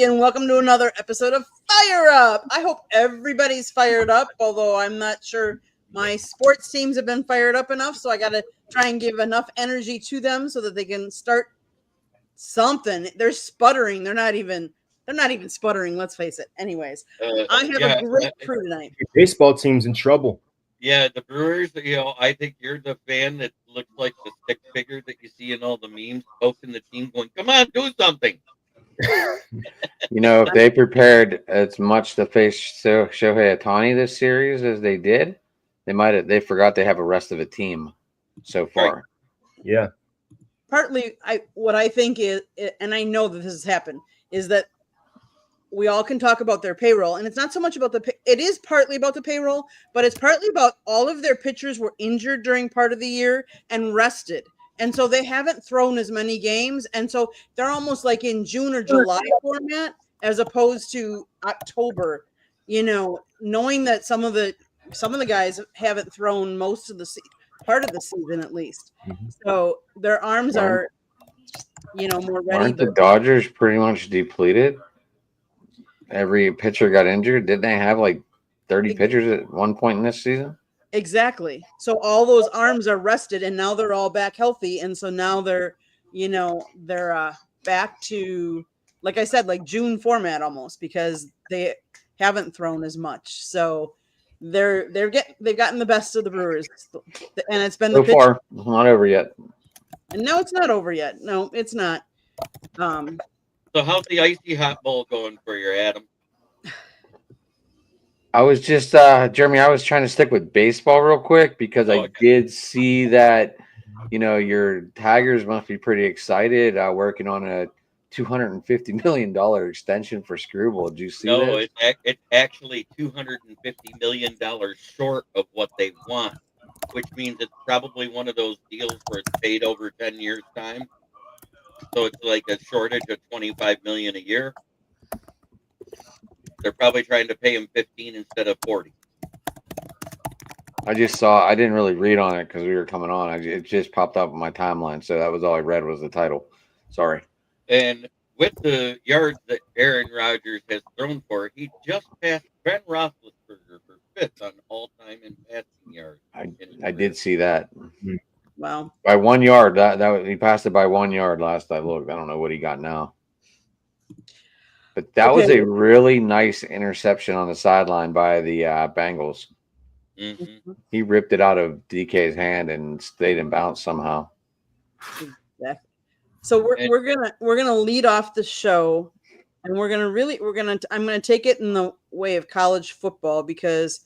and welcome to another episode of Fire Up. I hope everybody's fired up, although I'm not sure my sports teams have been fired up enough, so I got to try and give enough energy to them so that they can start something. They're sputtering. They're not even sputtering, let's face it. Anyways, I have a great crew tonight. Your baseball team's in trouble. Yeah, the Brewers, I think you're the fan that looks like the stick figure that you see in all the memes, poking the team going, come on, do something. If they prepared as much to face Shohei Ohtani this series as they did, they forgot they have a rest of a team so far. Right. Yeah. Partly, what I think is, and I know that this has happened, is that we all can talk about their payroll, and it's not so much about it is partly about the payroll, but it's partly about all of their pitchers were injured during part of the year and rested. And so they haven't thrown as many games. And so they're almost like in June or July format as opposed to October, knowing that some of the guys haven't thrown most of the part of the season at least. Mm-hmm. So their arms are, more ready. Aren't the Dodgers pretty much depleted? Every pitcher got injured. Didn't they have like 30 pitchers at one point in this season? Exactly. So all those arms are rested, and now they're all back healthy. And so now they're back to, like I said, like June format almost, because they haven't thrown as much. So they've gotten the best of the Brewers, and it's been so far. It's not over yet. And no, it's not over yet. No, it's not. So how's the icy hot bowl going for you, Adam? I was just, Jeremy, I was trying to stick with baseball real quick because I did see that, your Tigers must be pretty excited working on a $250 million extension for Screwball. Did you see that? No, it's actually $250 million short of what they want, which means it's probably one of those deals where it's paid over 10 years' time. So it's like a shortage of $25 million a year. They're probably trying to pay him 15 instead of 40. I didn't really read on it because we were coming on. It just popped up on my timeline, so that was all I read was the title. Sorry. And with the yards that Aaron Rodgers has thrown for, he just passed Ben Roethlisberger for fifth on all-time in passing yards. I did see that. Wow. By 1 yard. That he passed it by 1 yard last I looked. I don't know what he got now. But that was a really nice interception on the sideline by the Bengals. Mm-hmm. He ripped it out of DK's hand and stayed in bounds somehow. Exactly. So we're gonna lead off the show, and I'm gonna take it in the way of college football because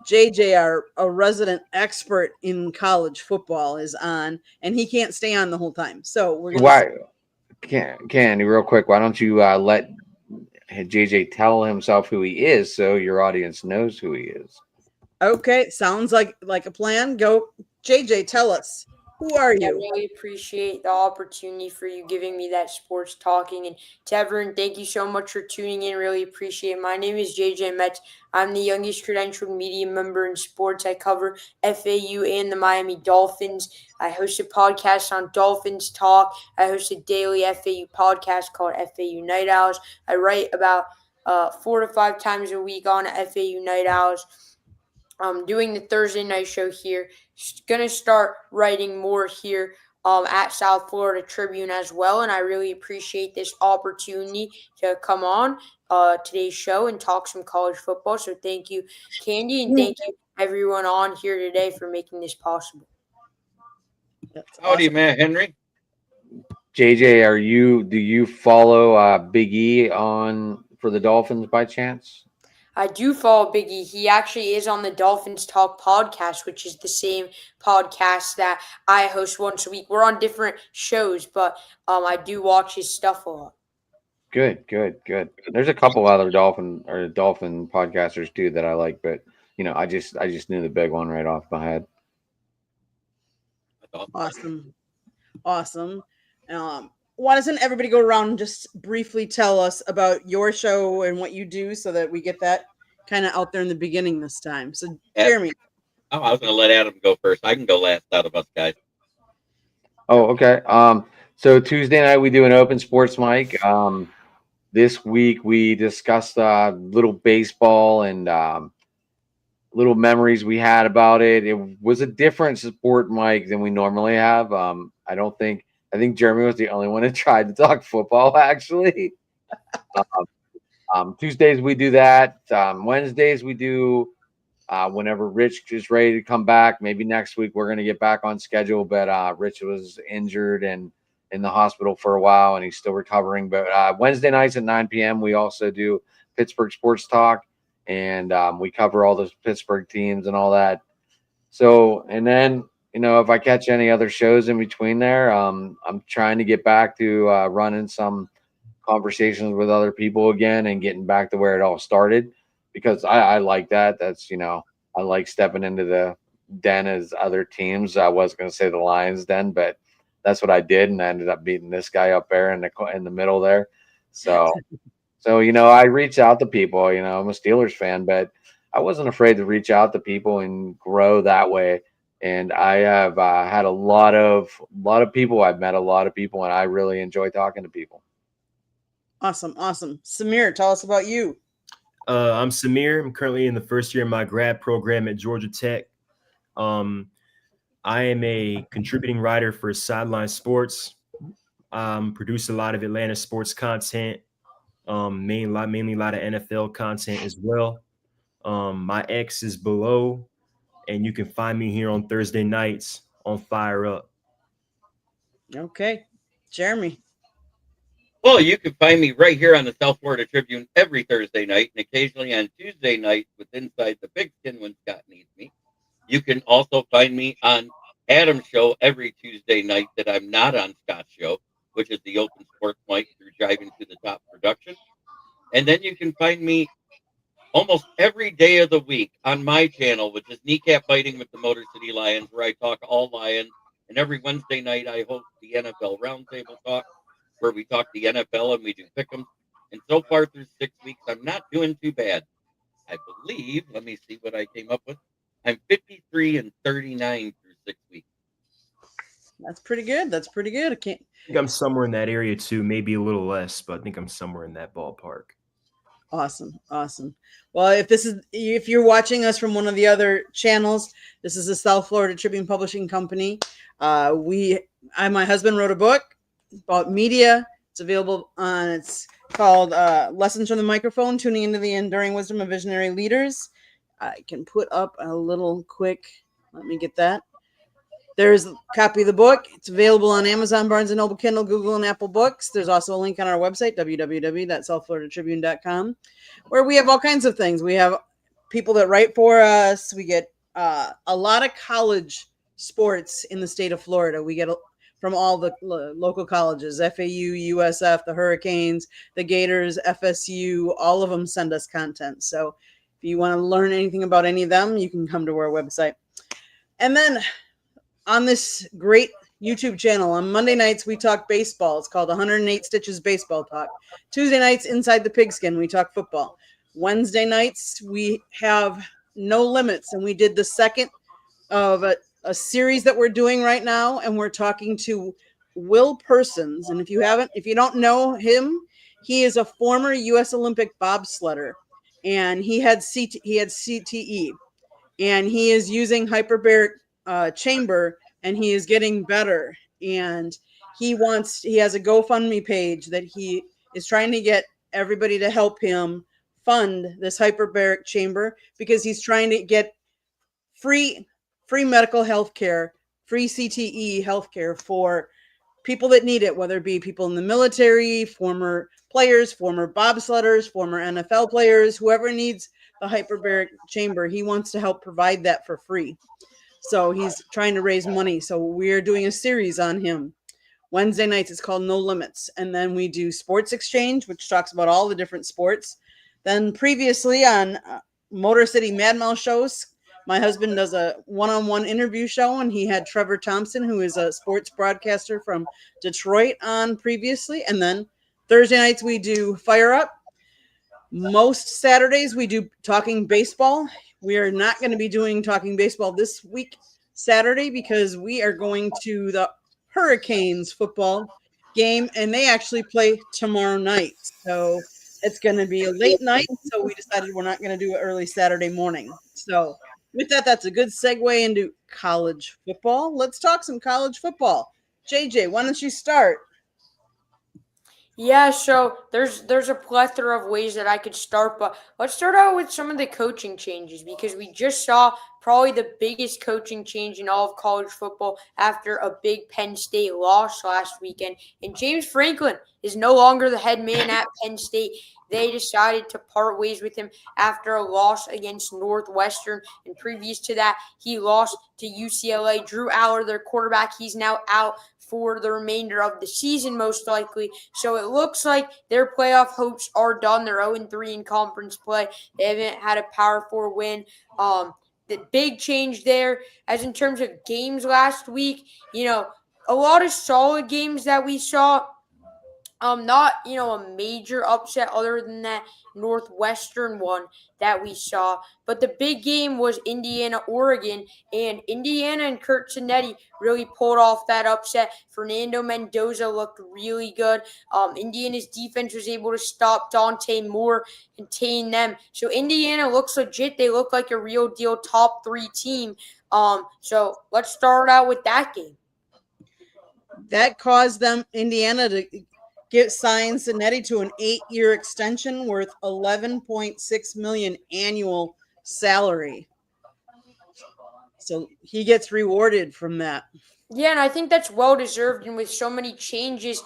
JJ, a resident expert in college football, is on, and he can't stay on the whole time. So we're gonna Candy, real quick, why don't you let JJ tell himself who he is so your audience knows who he is? Okay, sounds like a plan. Go, JJ, tell us. Who are you? I really appreciate the opportunity for you giving me that sports talking. And to everyone, thank you so much for tuning in. Really appreciate it. My name is JJ Metz. I'm the youngest credentialed media member in sports. I cover FAU and the Miami Dolphins. I host a podcast on Dolphins Talk. I host a daily FAU podcast called FAU Night Owls. I write about 4 to 5 times a week on FAU Night Owls. I'm doing the Thursday night show here. Going to start writing more here at South Florida Tribune as well, and I really appreciate this opportunity to come on today's show and talk some college football. So thank you, Candy, and thank you everyone on here today for making this possible. Howdy, man, Henry. JJ, do you follow Big E for the Dolphins by chance? I do follow Big E. He actually is on the Dolphins Talk podcast, which is the same podcast that I host once a week. We're on different shows, but I do watch his stuff a lot. Good. There's a couple other Dolphin podcasters too that I like, but I just knew the big one right off my head. Awesome. Why doesn't everybody go around and just briefly tell us about your show and what you do so that we get that kind of out there in the beginning this time? So, Jeremy. Oh, I was going to let Adam go first. I can go last out of us guys. Oh, okay. So Tuesday night we do an open sports mic. this week we discussed little baseball and little memories we had about it. It was a different sport, Mike, than we normally have. I think Jeremy was the only one that tried to talk football, actually. Tuesdays we do that. Wednesdays we do whenever Rich is ready to come back. Maybe next week we're going to get back on schedule, but Rich was injured and in the hospital for a while, and he's still recovering. But Wednesday nights at 9 p.m. we also do Pittsburgh Sports Talk, and we cover all the Pittsburgh teams and all that. So, and then, if I catch any other shows in between there, I'm trying to get back to running some conversations with other people again and getting back to where it all started, because I like that. That's, I like stepping into the den as other teams. I was going to say the Lions den, but that's what I did, and I ended up beating this guy up there in the middle there. So I reach out to people. I'm a Steelers fan, but I wasn't afraid to reach out to people and grow that way. And I have had a lot of people. I've met a lot of people, and I really enjoy talking to people. Awesome. Samir, tell us about you. I'm Samir. I'm currently in the first year of my grad program at Georgia Tech. I am a contributing writer for Sideline Sports. Produce a lot of Atlanta sports content, mainly a lot of NFL content as well. My X is below, and you can find me here on Thursday nights on Fire Up. Okay. Jeremy. Well, you can find me right here on the South Florida Tribune every Thursday night, and occasionally on Tuesday night with Inside the Pigskin when Scott needs me. You can also find me on Adam's show every Tuesday night that I'm not on Scott's show, which is the Open Sports Mic through Driving to the Top production. And then you can find me almost every day of the week on my channel, which is Kneecap Biting with the Motor City Lions, where I talk all Lions. And every Wednesday night, I host the NFL Roundtable Talk, where we talk the NFL and we do pick'em. And so far through 6 weeks, I'm not doing too bad. I believe, let me see what I came up with. I'm 53-39 through 6 weeks. That's pretty good. I think I'm somewhere in that area too, maybe a little less, but I think I'm somewhere in that ballpark. Awesome. Well, if you're watching us from one of the other channels, this is the South Florida Tribune Publishing Company. My husband wrote a book about media. It's available on. It's called Lessons from the Microphone: Tuning into the Enduring Wisdom of Visionary Leaders. I can put up a little quick. Let me get that. There's a copy of the book. It's available on Amazon, Barnes & Noble, Kindle, Google, and Apple Books. There's also a link on our website, www.southfloridatribune.com, where we have all kinds of things. We have people that write for us. We get a lot of college sports in the state of Florida. We get from all the local colleges, FAU, USF, the Hurricanes, the Gators, FSU, all of them send us content. So if you want to learn anything about any of them, you can come to our website. And then on this great YouTube channel, on Monday nights, we talk baseball. It's called 108 Stitches Baseball Talk. Tuesday nights, Inside the Pigskin, we talk football. Wednesday nights, we have No Limits, and we did the second of a series that we're doing right now, and we're talking to Will Persons. And if you don't know him, he is a former U.S. Olympic bobsledder, and he had CTE, and he is using hyperbaric chamber, and he is getting better. And he has a GoFundMe page that he is trying to get everybody to help him fund this hyperbaric chamber, because he's trying to get free medical health care, free CTE health care for people that need it, whether it be people in the military, former players, former bobsledders, former NFL players, whoever needs the hyperbaric chamber. He wants to help provide that for free. So he's trying to raise money. So we're doing a series on him. Wednesday nights, it's called No Limits. And then we do Sports Exchange, which talks about all the different sports. Then previously on Motor City Mad Mouse shows, my husband does a one-on-one interview show, and he had Trevor Thompson, who is a sports broadcaster from Detroit, on previously. And then Thursday nights, we do Fire Up. Most Saturdays, we do Talking Baseball. We are not going to be doing Talking Baseball this week, Saturday, because we are going to the Hurricanes football game, and they actually play tomorrow night. So it's going to be a late night. So we decided we're not going to do it early Saturday morning. So with that, that's a good segue into college football. Let's talk some college football. JJ, why don't you start? Yeah, so there's a plethora of ways that I could start, but let's start out with some of the coaching changes because we just saw probably the biggest coaching change in all of college football after a big Penn State loss last weekend. And James Franklin is no longer the head man at Penn State. They decided to part ways with him after a loss against Northwestern. And previous to that, he lost to UCLA. Drew Aller, their quarterback, he's now out for the remainder of the season, most likely. So it looks like their playoff hopes are done. They're 0-3 in conference play. They haven't had a Power 4 win. The big change there, as in terms of games last week, a lot of solid games that we saw. Not a major upset other than that Northwestern one that we saw, but the big game was Indiana Oregon, and Indiana and Kurt Cinetti really pulled off that upset. Fernando Mendoza looked really good. Indiana's defense was able to stop Dante Moore, contain them. So Indiana looks legit. They look like a real deal top 3 team. So let's start out with that game. That caused Indiana, to sign Cinetti to an 8-year extension worth $11.6 million annual salary. So he gets rewarded from that. Yeah, and I think that's well deserved. And with so many changes,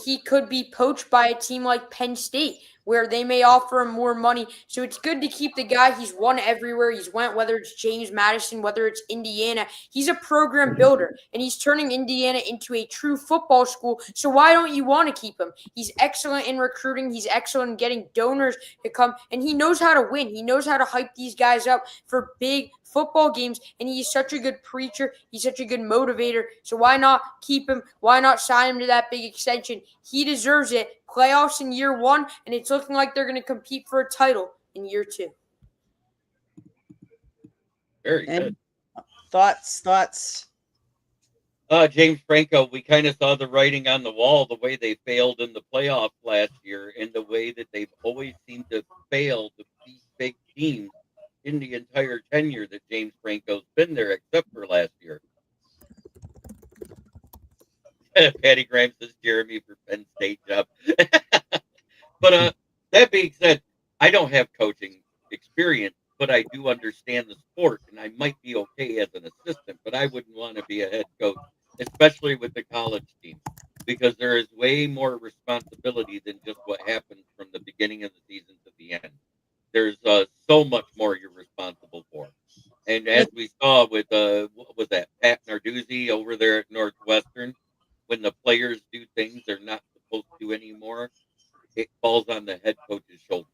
he could be poached by a team like Penn State, where they may offer him more money. So it's good to keep the guy. He's won everywhere he's went, whether it's James Madison, whether it's Indiana. He's a program builder, and he's turning Indiana into a true football school. So why don't you want to keep him? He's excellent in recruiting. He's excellent in getting donors to come, and he knows how to win. He knows how to hype these guys up for big football games, and he's such a good preacher. He's such a good motivator. So why not keep him? Why not sign him to that big extension? He deserves it. Playoffs in year 1, and it's looking like they're going to compete for a title in year 2. Very good. Thoughts? James Franco, we kind of saw the writing on the wall, the way they failed in the playoffs last year, and the way that they've always seemed to fail to beat big teams in the entire tenure that James Franco's been there, except for last year. Patty Graham says Jeremy for Penn State job. But that being said, I don't have coaching experience, but I do understand the sport, and I might be okay as an assistant, but I wouldn't want to be a head coach, especially with the college team, because there is way more responsibility than just what happens from the beginning of the season to the end. There's so much more you're responsible for. And as we saw with, what was that, Pat Narduzzi over there at Northwestern, when the players do things they're not supposed to do anymore, it falls on the head coach's shoulders.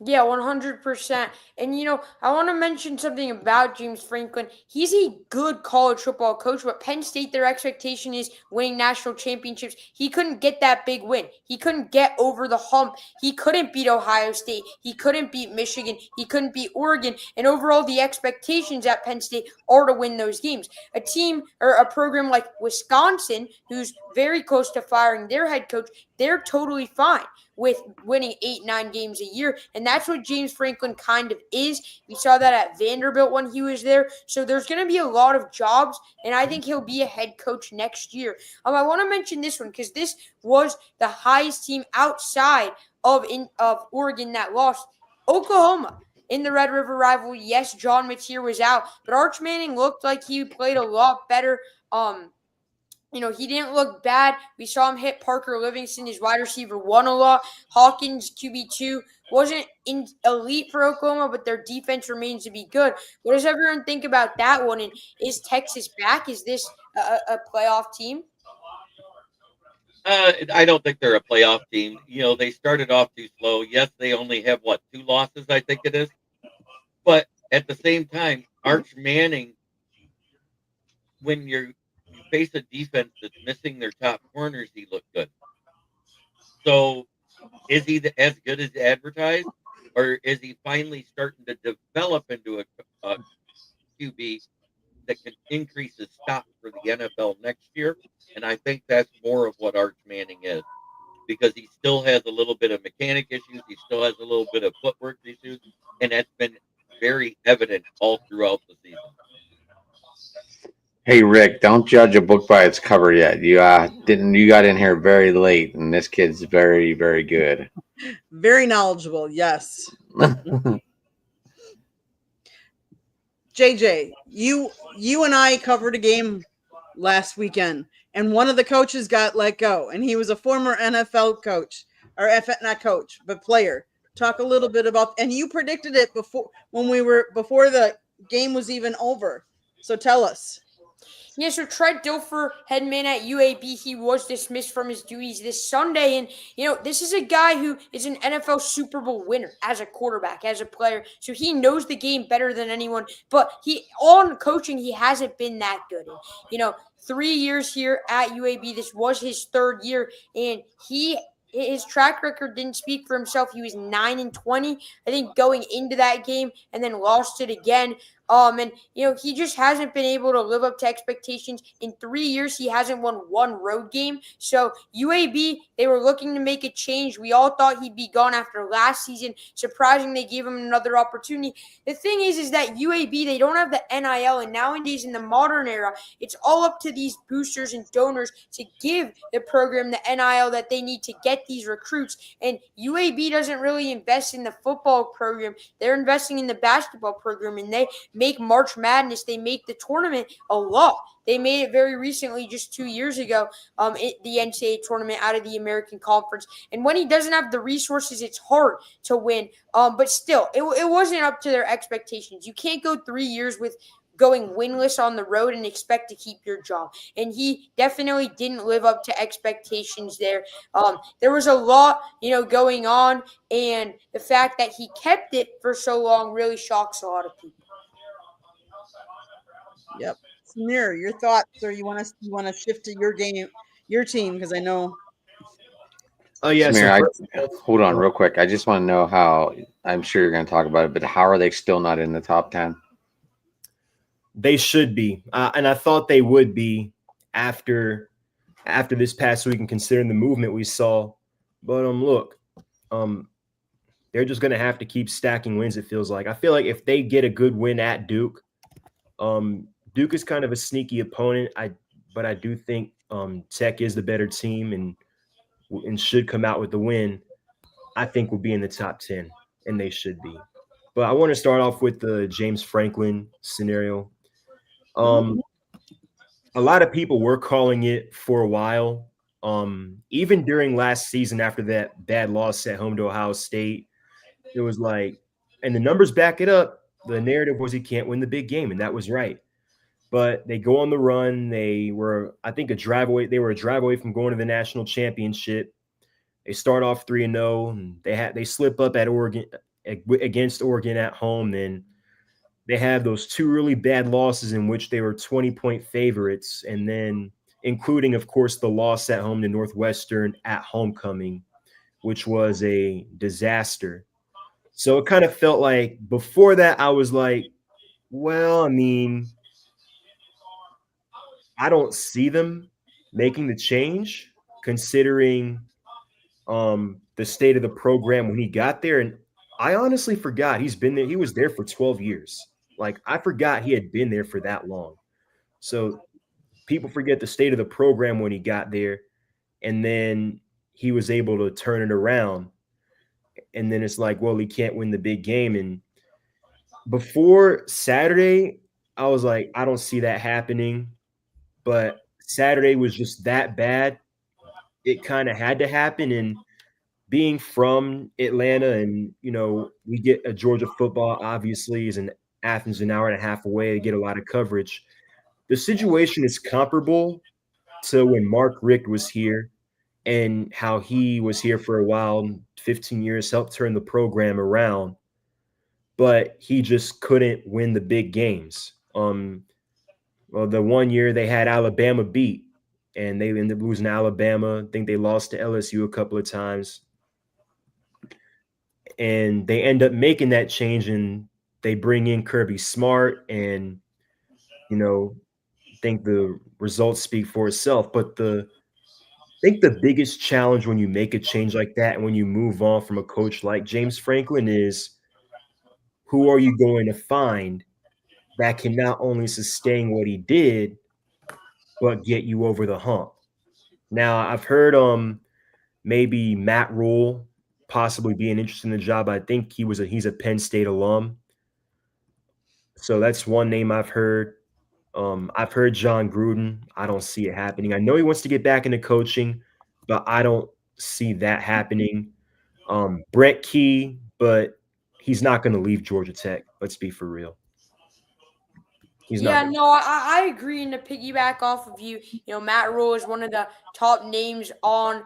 Yeah, 100%. And, I want to mention something about James Franklin. He's a good college football coach, but Penn State, their expectation is winning national championships. He couldn't get that big win. He couldn't get over the hump. He couldn't beat Ohio State. He couldn't beat Michigan. He couldn't beat Oregon. And overall, the expectations at Penn State are to win those games. A team or a program like Wisconsin, who's very close to firing their head coach, they're totally fine with winning 8-9 games a year. And that's what James Franklin kind of is. We saw that at Vanderbilt when he was there. So there's going to be a lot of jobs, and I think he'll be a head coach next year. I want to mention this one because this was the highest team outside of Oregon that lost. Oklahoma in the Red River rivalry. Yes, John Mateer was out, but Arch Manning looked like he played a lot better. He didn't look bad. We saw him hit Parker Livingston, his wide receiver, 1 a lot. Hawkins, QB2, wasn't elite for Oklahoma, but their defense remains to be good. What does everyone think about that one? And is Texas back? Is this a playoff team? I don't think they're a playoff team. They started off too slow. Yes, they only have, 2 losses, I think it is. But at the same time, Arch Manning, when you face a defense that's missing their top corners, he looked good. So is he as good as advertised, or is he finally starting to develop into a QB that could increase his stock for the NFL next year. And I think that's more of what Arch Manning is, because he still has a little bit of mechanic issues. He still has a little bit of footwork issues. And that's been very evident all throughout the season. Hey Rick, don't judge a book by its cover yet. You got in here very late, and this kid's very, very good. Very knowledgeable, yes. JJ, you and I covered a game last weekend, and one of the coaches got let go, and he was a former NFL coach, or not coach, but player. Talk a little bit about, and you predicted it before the game was even over. So tell us. Yeah, so Trent Dilfer, head man at UAB, he was dismissed from his duties this Sunday. And, this is a guy who is an NFL Super Bowl winner as a quarterback, as a player. So he knows the game better than anyone. But on coaching, he hasn't been that good. And, 3 years here at UAB, this was his third year. And his track record didn't speak for himself. He was 9-20, I think, going into that game, and then lost it again. And he just hasn't been able to live up to expectations. In 3 years, he hasn't won one road game. So UAB, they were looking to make a change. We all thought he'd be gone after last season. Surprising, they gave him another opportunity. The thing is that UAB, they don't have the NIL, and nowadays in the modern era, it's all up to these boosters and donors to give the program the NIL that they need to get these recruits. And UAB doesn't really invest in the football program. They're investing in the basketball program, and they make March Madness, they make the tournament a lot. They made it very recently, just 2 years ago, the NCAA tournament out of the American Conference. And when he doesn't have the resources, it's hard to win. But still, it wasn't up to their expectations. You can't go 3 years with going winless on the road and expect to keep your job. And he definitely didn't live up to expectations there. There was a lot, going on, and the fact that he kept it for so long really shocks a lot of people. Yep. Samir, your thoughts, or you want to shift to your game, your team, because I know. Oh yeah, Samir, hold on real quick. I just want to know how. I'm sure you're going to talk about it, but how are they still not in the top 10? They should be, and I thought they would be after this past week, and considering the movement we saw. But look, they're just going to have to keep stacking wins. It feels like. I feel like if they get a good win at Duke. Duke is kind of a sneaky opponent. But I do think Tech is the better team and should come out with the win. I think will be in the top 10, and they should be. But I want to start off with the James Franklin scenario. A lot of people were calling it for a while. Even during last season, after that bad loss at home to Ohio State, it was like, and the numbers back it up. The narrative was he can't win the big game, and that was right. But they go on the run. They were, I think, a drive away. They were a drive away from going to the national championship. They start off 3-0, and they slip up at Oregon against Oregon at home. Then they have those two really bad losses in which they were 20-point favorites, and then including, of course, the loss at home to Northwestern at homecoming, which was a disaster. So it kind of felt like before that, I was like, well, I mean, I don't see them making the change considering the state of the program when he got there. And I honestly forgot he's been there. He was there for 12 years. Like, I forgot he had been there for that long. So people forget the state of the program when he got there. And then he was able to turn it around. And then it's like, well, he can't win the big game. And before Saturday, I was like, I don't see that happening. But Saturday was just that bad. It kind of had to happen. And being from Atlanta and, we get a Georgia football, obviously, is in Athens, an hour and a half away to get a lot of coverage. The situation is comparable to when Mark Richt was here and how he was here for a while, 15 years, helped turn the program around. But he just couldn't win the big games. Well, the 1 year they had Alabama beat, and they ended up losing to Alabama. I think they lost to LSU a couple of times. And they end up making that change, and they bring in Kirby Smart. And, think the results speak for itself. But I think the biggest challenge when you make a change like that and when you move on from a coach like James Franklin is who are you going to find that can not only sustain what he did, but get you over the hump. Now, I've heard maybe Matt Rule possibly being interested in the job. I think he's a Penn State alum. So that's one name I've heard. I've heard John Gruden. I don't see it happening. I know he wants to get back into coaching, but I don't see that happening. Brett Key, but he's not going to leave Georgia Tech. Let's be for real. I agree. And to piggyback off of you, Matt Rule is one of the top names on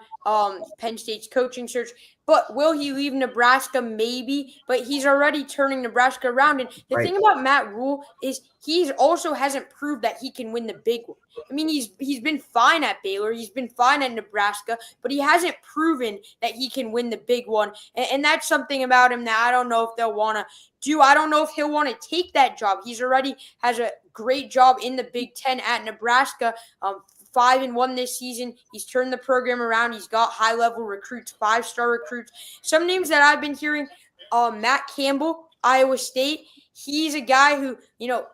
Penn State's coaching search. But will he leave Nebraska? Maybe. But he's already turning Nebraska around. And the thing about Matt Rule is he also hasn't proved that he can win the big one. I mean, he's been fine at Baylor. He's been fine at Nebraska. But he hasn't proven that he can win the big one. And that's something about him that I don't know if they'll want to do. I don't know if he'll want to take that job. He's already has a great job in the Big Ten at Nebraska. 5-1 this season. He's turned the program around. He's got high-level recruits, 5-star recruits. Some names that I've been hearing, Matt Campbell, Iowa State. He's a guy who,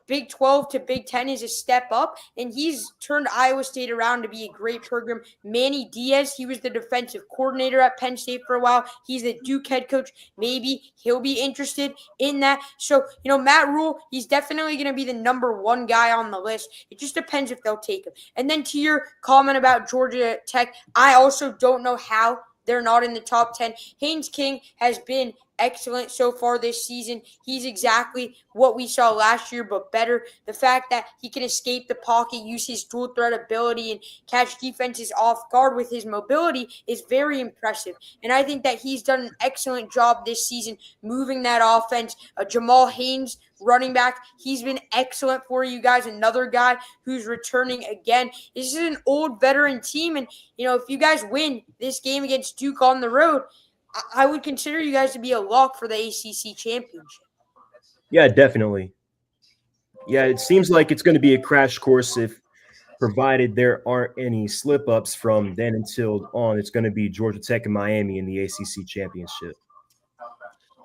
Big 12 to Big 10 is a step up, and he's turned Iowa State around to be a great program. Manny Diaz, he was the defensive coordinator at Penn State for a while. He's the Duke head coach. Maybe he'll be interested in that. So, Matt Rule, he's definitely going to be the number one guy on the list. It just depends if they'll take him. And then to your comment about Georgia Tech, I also don't know how they're not in the top 10. Haynes King has been excellent so far this season. He's exactly what we saw last year, but better. The fact that he can escape the pocket, use his dual threat ability, and catch defenses off guard with his mobility is very impressive. And I think that he's done an excellent job this season moving that offense. Jamal Haynes, running back, he's been excellent for you guys. Another guy who's returning again. This is an old veteran team, and if you guys win this game against Duke on the road, I would consider you guys to be a lock for the ACC championship. Yeah, definitely. Yeah, it seems like it's going to be a crash course provided there aren't any slip-ups from then until on. It's going to be Georgia Tech and Miami in the ACC championship.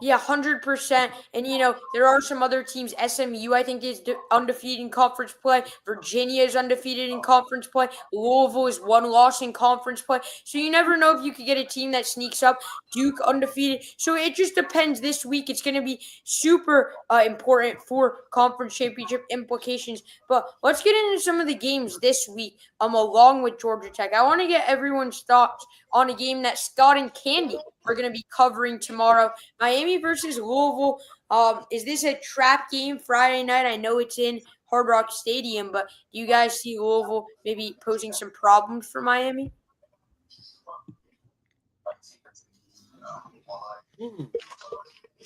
Yeah, 100%. And, there are some other teams. SMU, I think, is undefeated in conference play. Virginia is undefeated in conference play. Louisville is one loss in conference play. So you never know if you could get a team that sneaks up. Duke undefeated. So it just depends this week. It's going to be super important for conference championship implications. But let's get into some of the games this week along with Georgia Tech. I want to get everyone's thoughts on a game that Scott and Candy are going to be covering tomorrow. Miami versus Louisville. Is this a trap game Friday night? I know it's in Hard Rock Stadium, but do you guys see Louisville maybe posing some problems for Miami?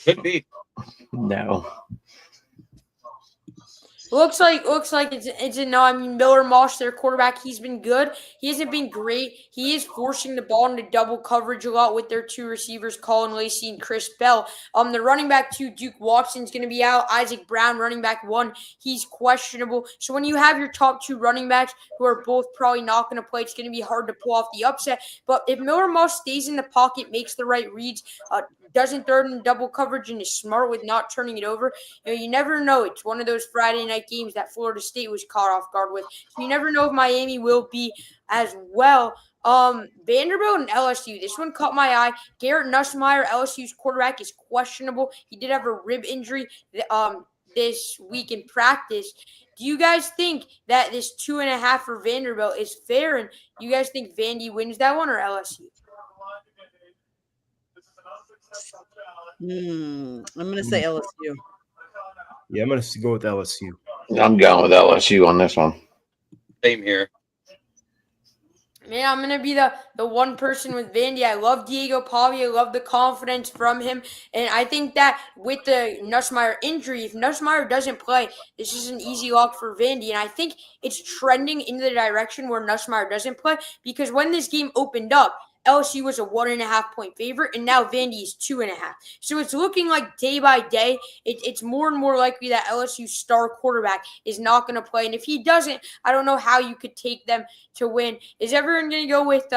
Could be. No. Looks like it's a no. I mean, Miller Mosh, their quarterback, he's been good. He hasn't been great. He is forcing the ball into double coverage a lot with their two receivers, Colin Lacey and Chris Bell. The running back 2, Duke Watson's going to be out. Isaac Brown, running back 1, he's questionable. So when you have your top 2 running backs who are both probably not going to play, it's going to be hard to pull off the upset. But if Miller Mosh stays in the pocket, makes the right reads, doesn't throw it in double coverage, and is smart with not turning it over, you never know. It's one of those Friday night games that Florida State was caught off guard with. So you never know if Miami will be as well. Vanderbilt and LSU. This one caught my eye. Garrett Nussmeier, LSU's quarterback, is questionable. He did have a rib injury this week in practice. Do you guys think that this 2.5 for Vanderbilt is fair? And you guys think Vandy wins that one or LSU? I'm going to say LSU. Yeah, I'm going to go with LSU. I'm going with LSU on this one. Same here. Man, I'm going to be the one person with Vandy. I love Diego Pavia. I love the confidence from him. And I think that with the Nussmeier injury, if Nussmeier doesn't play, this is an easy lock for Vandy. And I think it's trending in the direction where Nussmeier doesn't play, because when this game opened up, LSU was a 1.5-point favorite, and now Vandy is 2.5. So it's looking like day by day, it's more and more likely that LSU's star quarterback is not going to play. And if he doesn't, I don't know how you could take them to win. Is everyone going to go with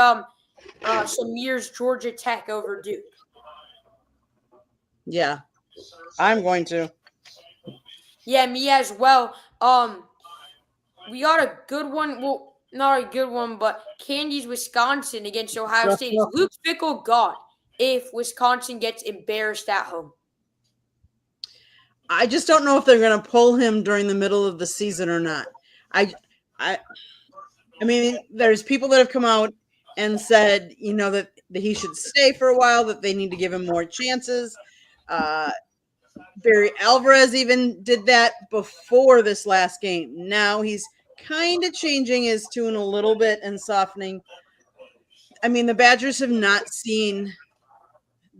Samir's Georgia Tech over Duke? Yeah, I'm going to. Yeah, me as well. We got a good one. Well, not a good one, but Candy's Wisconsin against Ohio State. Is Luke Fickell gone if Wisconsin gets embarrassed at home? I just don't know if they're going to pull him during the middle of the season or not. I mean, there's people that have come out and said, that he should stay for a while, that they need to give him more chances. Barry Alvarez even did that before this last game. Now he's kind of changing his tune a little bit and softening. I mean, the Badgers have not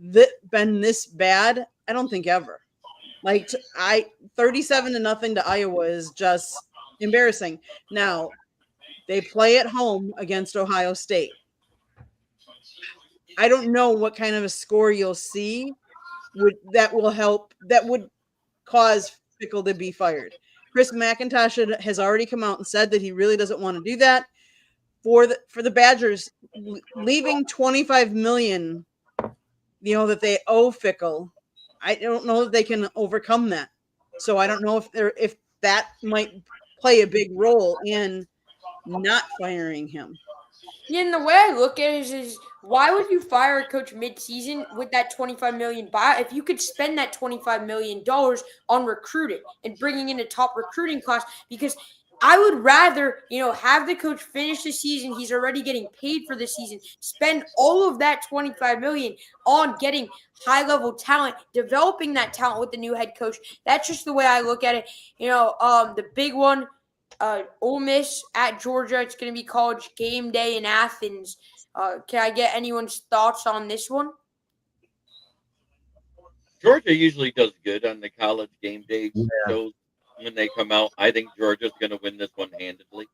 been this bad, I don't think, ever. 37-0 to Iowa is just embarrassing. Now, they play at home against Ohio State. I don't know what kind of a score you'll see that would cause Fickell to be fired. Chris McIntosh has already come out and said that he really doesn't want to do that. For the Badgers, leaving $25 million, that they owe Fickell, I don't know if they can overcome that. So I don't know if that might play a big role in not firing him. Yeah, and the way I look at it is why would you fire a coach mid-season with that $25 million buyout if you could spend that $25 million on recruiting and bringing in a top recruiting class? Because I would rather, have the coach finish the season. He's already getting paid for the season. Spend all of that $25 million on getting high-level talent, developing that talent with the new head coach. That's just the way I look at it. The big one, Ole Miss at Georgia. It's going to be College game day in Athens. Can I get anyone's thoughts on this one? Georgia usually does good on the college game day shows when they come out. I think Georgia's going to win this one handedly.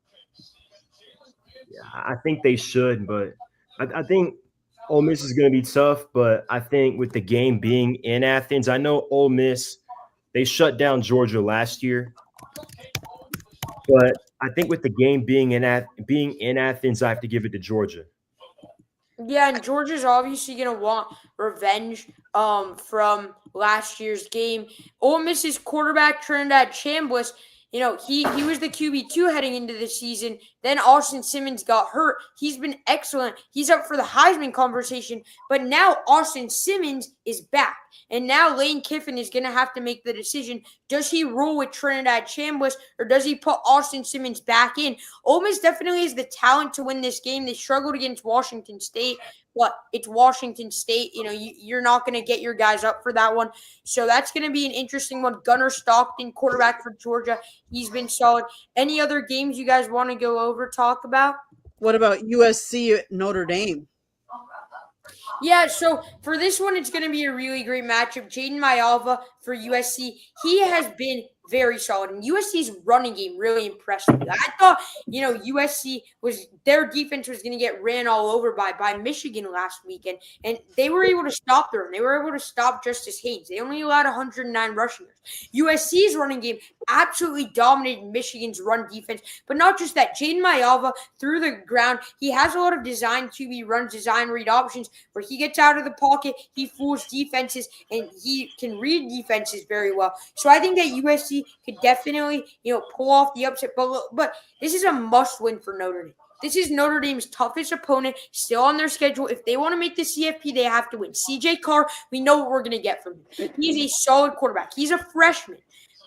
Yeah, I think they should, but I think Ole Miss is going to be tough. But I think with the game being in Athens, I know Ole Miss, they shut down Georgia last year. But I think with the game being in Athens, I have to give it to Georgia. Yeah, and Georgia's obviously going to want revenge from last year's game. Ole Miss's quarterback, Trinidad Chambliss, he was the QB2 heading into the season. Then Austin Simmons got hurt. He's been excellent. He's up for the Heisman conversation. But now Austin Simmons is back. And now Lane Kiffin is going to have to make the decision. Does he roll with Trinidad Chambliss or does he put Austin Simmons back in? Ole Miss definitely has the talent to win this game. They struggled against Washington State, but it's Washington State. You're not going to get your guys up for that one. So that's going to be an interesting one. Gunnar Stockton, quarterback for Georgia. He's been solid. Any other games you guys want to go over, talk about? What about USC at Notre Dame? Yeah, so for this one, it's going to be a really great matchup. Jaden Mayalva for USC. He has been very solid. And USC's running game really impressed me. I thought, USC their defense was going to get ran all over by Michigan last weekend. And they were able to stop them. They were able to stop Justice Haynes. They only allowed 109 rushing yards. USC's running game absolutely dominated Michigan's run defense. But not just that. Jaden Mayalva through the ground. He has a lot of design QB runs, design read options where he gets out of the pocket, he fools defenses, and he can read defenses very well. So I think that USC could definitely, pull off the upset. But this is a must-win for Notre Dame. This is Notre Dame's toughest opponent, still on their schedule. If they want to make the CFP, they have to win. CJ Carr, we know what we're going to get from him. He's a solid quarterback. He's a freshman.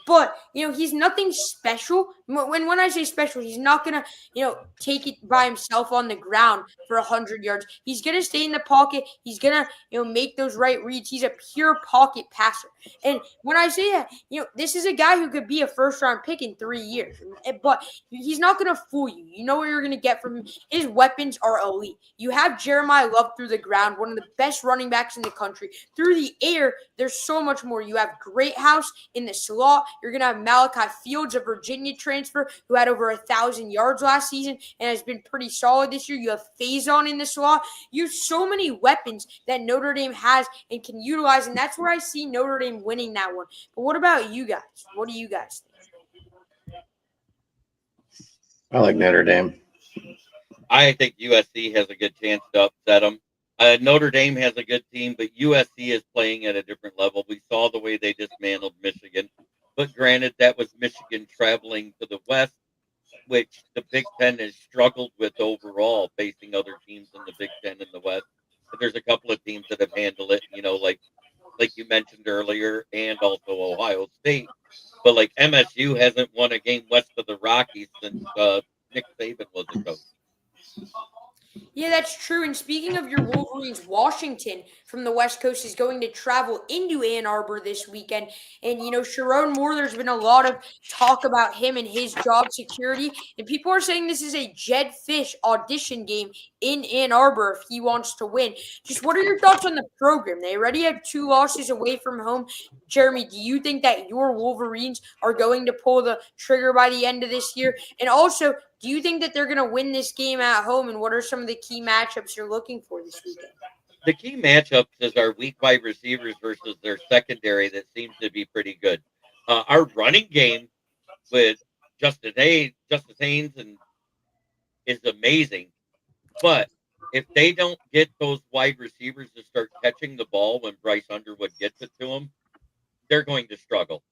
But, he's nothing special. When I say special, he's not going to, take it by himself on the ground for 100 yards. He's going to stay in the pocket. He's going to, make those right reads. He's a pure pocket passer. And when I say that, this is a guy who could be a first-round pick in 3 years. But he's not going to fool you. You know what you're going to get from him. His weapons are elite. You have Jeremiah Love through the ground, one of the best running backs in the country. Through the air, there's so much more. You have Greathouse in the slot. You're going to have Malachi Fields, a Virginia transfer who had over 1,000 yards last season and has been pretty solid this year. You have Faison in the slot. You have so many weapons that Notre Dame has and can utilize, and that's where I see Notre Dame winning that one. But what about you guys? What do you guys think? I like Notre Dame. I think USC has a good chance to upset them. Notre Dame has a good team, but USC is playing at a different level. We saw the way they dismantled Michigan. But granted, that was Michigan traveling to the West, which the Big Ten has struggled with overall, facing other teams in the Big Ten in the West. But there's a couple of teams that have handled it, like you mentioned earlier, and also Ohio State. But like MSU hasn't won a game west of the Rockies since Nick Saban was a coach. Yeah, that's true. And speaking of your Wolverines, Washington from the West Coast is going to travel into Ann Arbor this weekend. And, Sharon Moore, there's been a lot of talk about him and his job security. And people are saying this is a Jed Fish audition game in Ann Arbor if he wants to win. Just what are your thoughts on the program? They already have 2 losses away from home. Jeremy, do you think that your Wolverines are going to pull the trigger by the end of this year? And also, do you think that they're going to win this game at home? And what are some of the key matchups you're looking for this weekend? The key matchups is our weak wide receivers versus their secondary that seems to be pretty good. Our running game with Justin Haynes is amazing. But if they don't get those wide receivers to start catching the ball when Bryce Underwood gets it to them, they're going to struggle.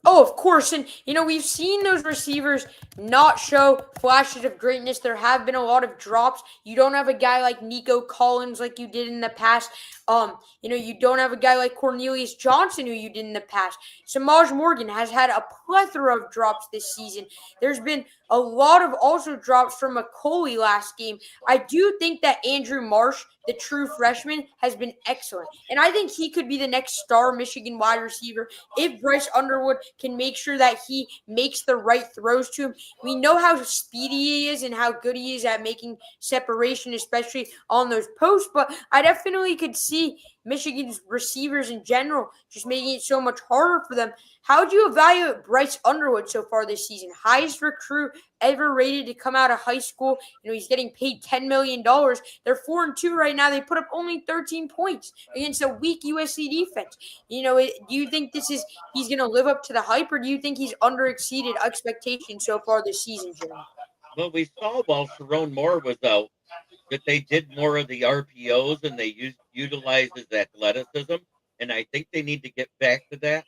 Oh, of course. And, we've seen those receivers not show flashes of greatness. There have been a lot of drops. You don't have a guy like Nico Collins like you did in the past. You don't have a guy like Cornelius Johnson who you did in the past. Samaj Morgan has had a plethora of drops this season. There's been a lot of also drops from McCauley last game. I do think that Andrew Marsh, the true freshman, has been excellent. And I think he could be the next star Michigan wide receiver if Bryce Underwood can make sure that he makes the right throws to him. We know how speedy he is and how good he is at making separation, especially on those posts. But I definitely could see Michigan's receivers in general just making it so much harder for them. How would you evaluate Bryce Underwood so far this season? Highest recruit ever rated to come out of high school. He's getting paid $10 million. They're 4-2 right now. They put up only 13 points against a weak USC defense. Do you think he's going to live up to the hype, or do you think he's exceeded expectations so far this season, Jim? Well, we saw while Sharon Moore was out that they did more of the RPOs and they utilized his athleticism. And I think they need to get back to that,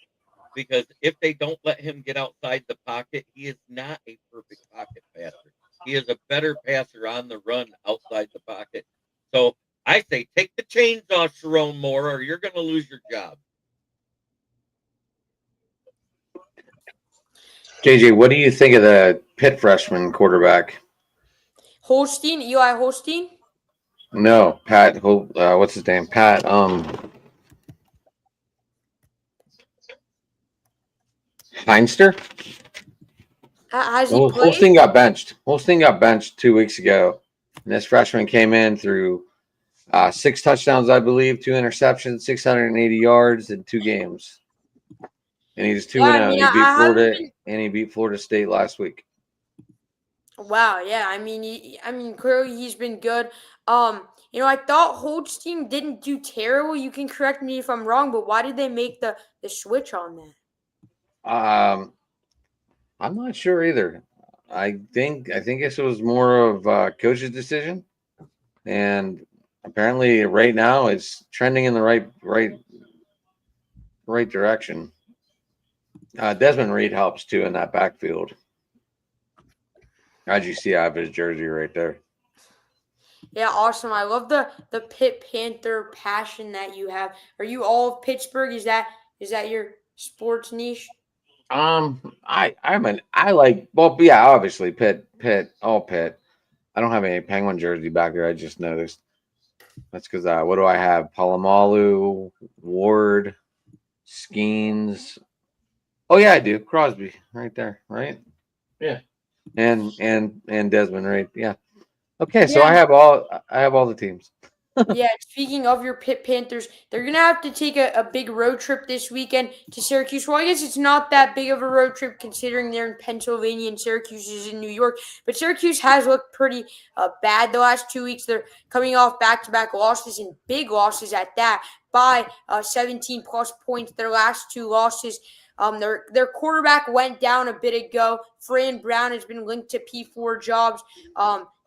because if they don't let him get outside the pocket, he is not a perfect pocket passer. He is a better passer on the run outside the pocket. So I say take the chains off Sharon Moore or you're going to lose your job. JJ, what do you think of the Pitt freshman quarterback? Eli Holstein? No, Pat. What's his name? Pat. Heinster. Has he played? Holstein got benched. Holstein got benched 2 weeks ago, and this freshman came in through 6 touchdowns, I believe, 2 interceptions, 680 yards in 2 games, and he's 2-0. He beat Florida State last week. Wow, yeah. I mean, clearly he's been good. I thought Holstein didn't do terrible. You can correct me if I'm wrong, but why did they make the switch on that? I'm not sure either. I think this was more of a coach's decision, and apparently right now it's trending in the right direction. Desmond Reed helps too in that backfield. As you see, I have his jersey right there. Yeah, awesome. I love the Pitt Panther passion that you have. Are you all of Pittsburgh? Is that your sports niche? Obviously Pitt, all Pitt. I don't have any Penguin jersey back there. I just noticed. That's because what do I have? Palomalu, Ward, Skeens. Oh yeah, I do. Crosby right there, right? Yeah. And Desmond, right? Yeah. Okay, so I have all the teams. Yeah, speaking of your Pitt Panthers, they're going to have to take a big road trip this weekend to Syracuse. Well, I guess it's not that big of a road trip considering they're in Pennsylvania and Syracuse is in New York. But Syracuse has looked pretty bad the last 2 weeks. They're coming off back-to-back losses and big losses at that by 17-plus points their last 2 losses. Their quarterback went down a bit ago. Fran Brown has been linked to P4 jobs.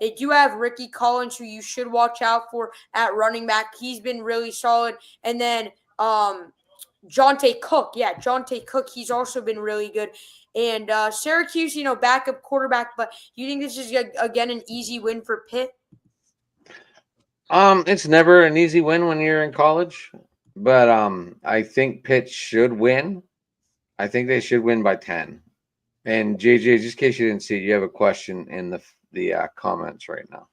They do have Ricky Collins, who you should watch out for at running back. He's been really solid. And then Jonte Cook. Yeah, Jonte Cook. He's also been really good. And Syracuse, backup quarterback. But you think this is, again, an easy win for Pitt? It's never an easy win when you're in college, but I think Pitt should win. I think they should win by 10. And JJ, just in case you didn't see it, you have a question in the comments right now.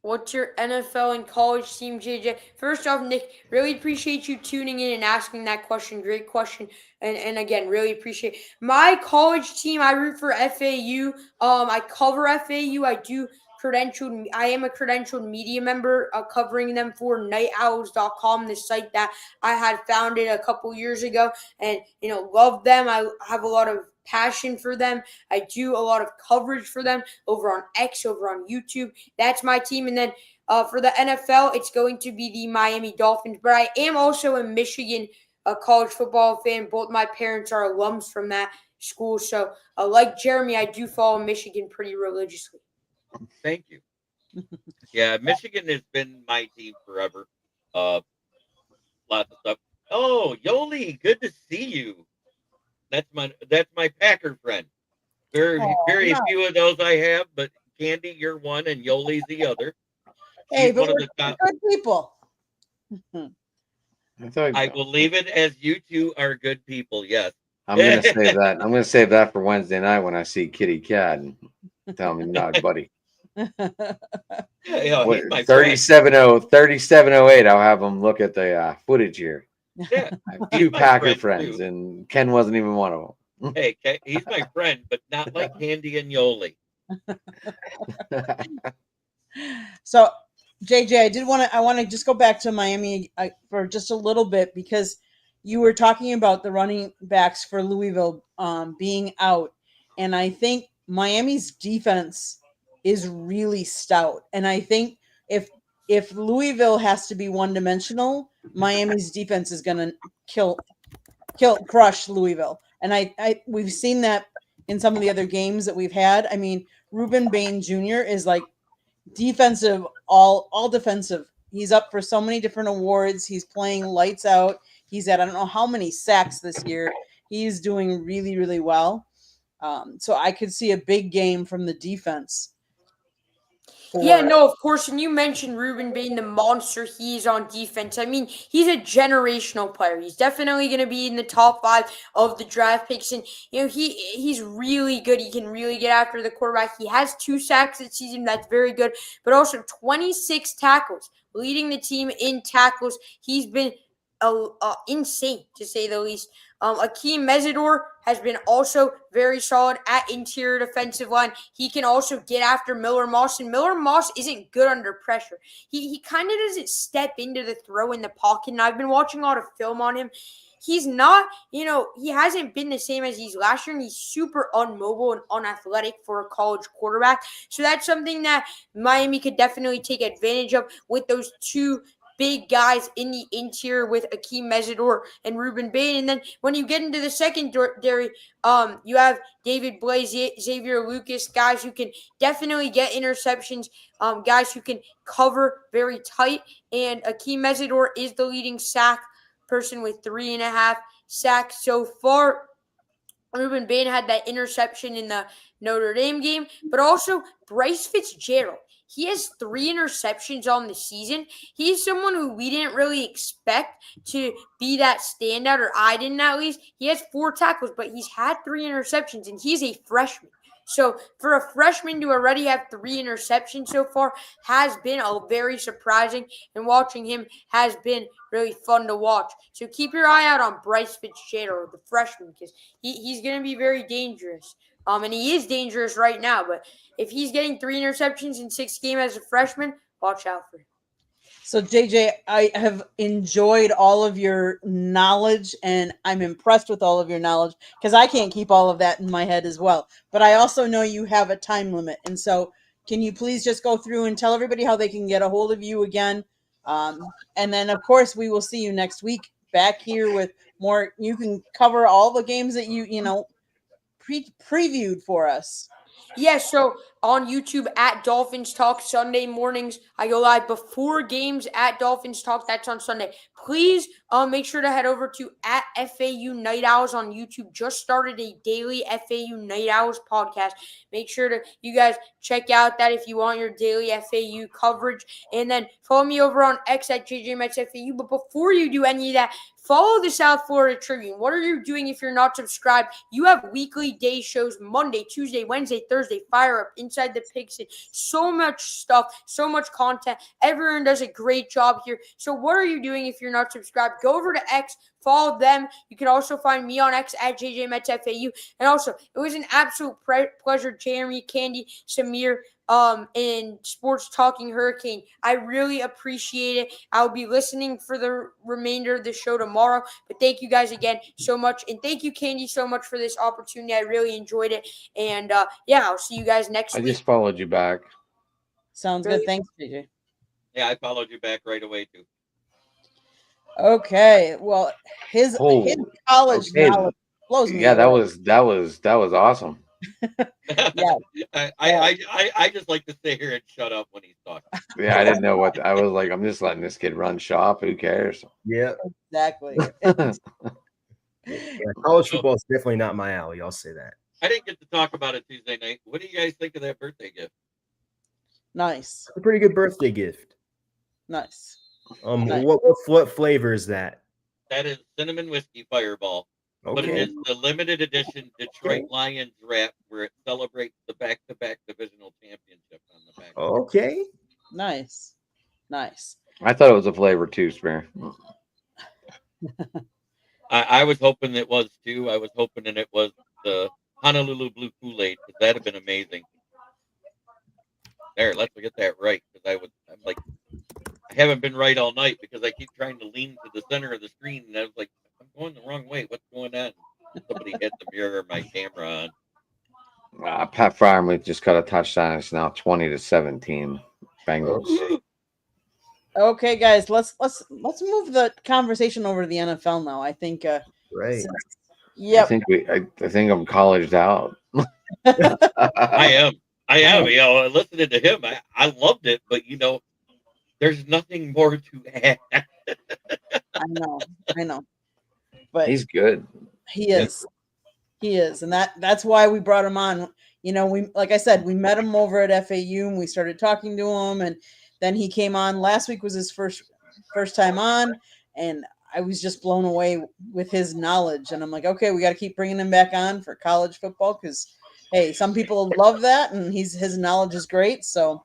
What's your NFL and college team, JJ? First off, Nick, really appreciate you tuning in and asking that question. Great question. And again, really appreciate it. My college team, I root for FAU. I cover FAU. I am a credentialed media member covering them for nightowls.com, the site that I had founded a couple years ago, and love them. I have a lot of passion for them. I do a lot of coverage for them over on X, over on YouTube. That's my team. And then for the NFL, it's going to be the Miami Dolphins. But I am also a Michigan college football fan. Both my parents are alums from that school. So like Jeremy, I do follow Michigan pretty religiously. Thank you. Yeah, Michigan has been my team forever. Lots of stuff. Oh, Yoli, good to see you. That's my Packer friend. Very nice. few of those I have, but Candy, you're one, and Yoli's the other. Hey, She's but one of we're the top. good people. I will leave it as you two are good people. Yes. I'm gonna save that. I'm gonna save that for Wednesday night when I see Kitty Cat and tell me, no, buddy. Yeah, he's my 3708. I'll have them look at the footage here. Yeah, I have 2 Packer friends, too. And Ken wasn't even one of them. Hey, he's my friend, but not like Candy and Yoli. So, JJ, I want to just go back to Miami for just a little bit because you were talking about the running backs for Louisville being out, and I think Miami's defense is really stout, and I think if Louisville has to be one-dimensional, Miami's defense is going to crush Louisville, and we've seen that in some of the other games that we've had. I mean, Ruben Bain Jr. is like defensive, all defensive. He's up for so many different awards. He's playing lights out. He's at I don't know how many sacks this year. He's doing really, really well. So I could see a big game from the defense. Yeah, no, of course. And you mentioned Ruben being the monster he is on defense. I mean, he's a generational player. He's definitely going to be in the top 5 of the draft picks. And, he's really good. He can really get after the quarterback. He has 2 sacks this season. That's very good. But also 26 tackles, leading the team in tackles. He's been insane, to say the least. Akeem Mesidor has been also very solid at interior defensive line. He can also get after Miller Moss, and Miller Moss isn't good under pressure. He kind of doesn't step into the throw in the pocket, and I've been watching a lot of film on him. He's not, he hasn't been the same as he's last year, and he's super unmobile and unathletic for a college quarterback. So that's something that Miami could definitely take advantage of with those 2 big guys in the interior with Akeem Mesidor and Ruben Bain. And then when you get into the secondary, you have David Blaze, Xavier Lucas, guys who can definitely get interceptions, guys who can cover very tight. And Akeem Mesidor is the leading sack person with 3.5 sacks so far. Ruben Bain had that interception in the Notre Dame game, but also Bryce Fitzgerald. He has 3 interceptions on the season. He's someone who we didn't really expect to be that standout, or I didn't at least. He has 4 tackles, but he's had 3 interceptions, and he's a freshman. So for a freshman to already have 3 interceptions so far has been very surprising, and watching him has been really fun to watch. So keep your eye out on Bryce Fitzgerald, the freshman, because he's going to be very dangerous. And he is dangerous right now. But if he's getting 3 interceptions in 6 games as a freshman, watch out for him. So, JJ, I have enjoyed all of your knowledge, and I'm impressed with all of your knowledge because I can't keep all of that in my head as well. But I also know you have a time limit. And so, can you please just go through and tell everybody how they can get a hold of you again? And then, of course, we will see you next week back here with more. You can cover all the games that you previewed for us. Yeah, so on YouTube at Dolphins Talk Sunday mornings, I go live before games at Dolphins Talk. That's on Sunday. Please make sure to head over to at FAU Night Owls on YouTube. Just started a daily FAU Night Owls podcast. Make sure to you guys check out that if you want your daily FAU coverage. And then follow me over on X at JJMetsFAU. But before you do any of that, follow the South Florida Tribune. What are you doing if you're not subscribed? You have weekly day shows Monday, Tuesday, Wednesday, Thursday, Fire Up, Inside the Pigskin. So much stuff, so much content. Everyone does a great job here. So what are you doing if you're not subscribed? Go over to X, follow them. You can also find me on X at JJMetsFAU. And also, it was an absolute pleasure, Jeremy, Candy, Samir, and Sports Talking Hurricane. I really appreciate it. I'll be listening for the remainder of the show tomorrow. But thank you guys again so much. And thank you, Candy, so much for this opportunity. I really enjoyed it. And I'll see you guys next week. I just followed you back. Sounds good. Thanks, JJ. Yeah, I followed you back right away too. Okay. Well, his college knowledge blows me away. that was awesome. Yeah. I just like to sit here and shut up when he's talking. Yeah, I didn't know what I was like. I'm just letting this kid run shop. Who cares? Yeah. Exactly. Yeah, college football is definitely not my alley. I'll say that. I didn't get to talk about it Tuesday night. What do you guys think of that birthday gift? Nice. It's a pretty good birthday gift. Nice. Nice. What flavor is that? That is cinnamon whiskey fireball. Okay. But it is the limited edition Detroit Lions wrap where it celebrates the back-to-back divisional championship on the back. Okay. Nice. I thought it was a flavor too, Spare. I was hoping it was too. I was hoping that it was the Honolulu Blue Kool-Aid because that'd have been amazing. There, let's get that right because I'm like, I haven't been right all night because I keep trying to lean to the center of the screen and I was like, I'm going the wrong way. What's going on? Somebody hit the mirror of my camera on. Pat Fryermuth just got a touchdown. It's now 20-17 Bengals. Okay, guys, let's move the conversation over to the NFL now. I think right. Yeah. I think I'm colleged out. I am. Listening to him, I loved it, but there's nothing more to add. I know. But he's good. He is. And that's why we brought him on. Like I said, we met him over at FAU and we started talking to him, and then he came on. Last week was his first time on, and I was just blown away with his knowledge. And I'm like, okay, we got to keep bringing him back on for college football because, hey, some people love that, and his knowledge is great. So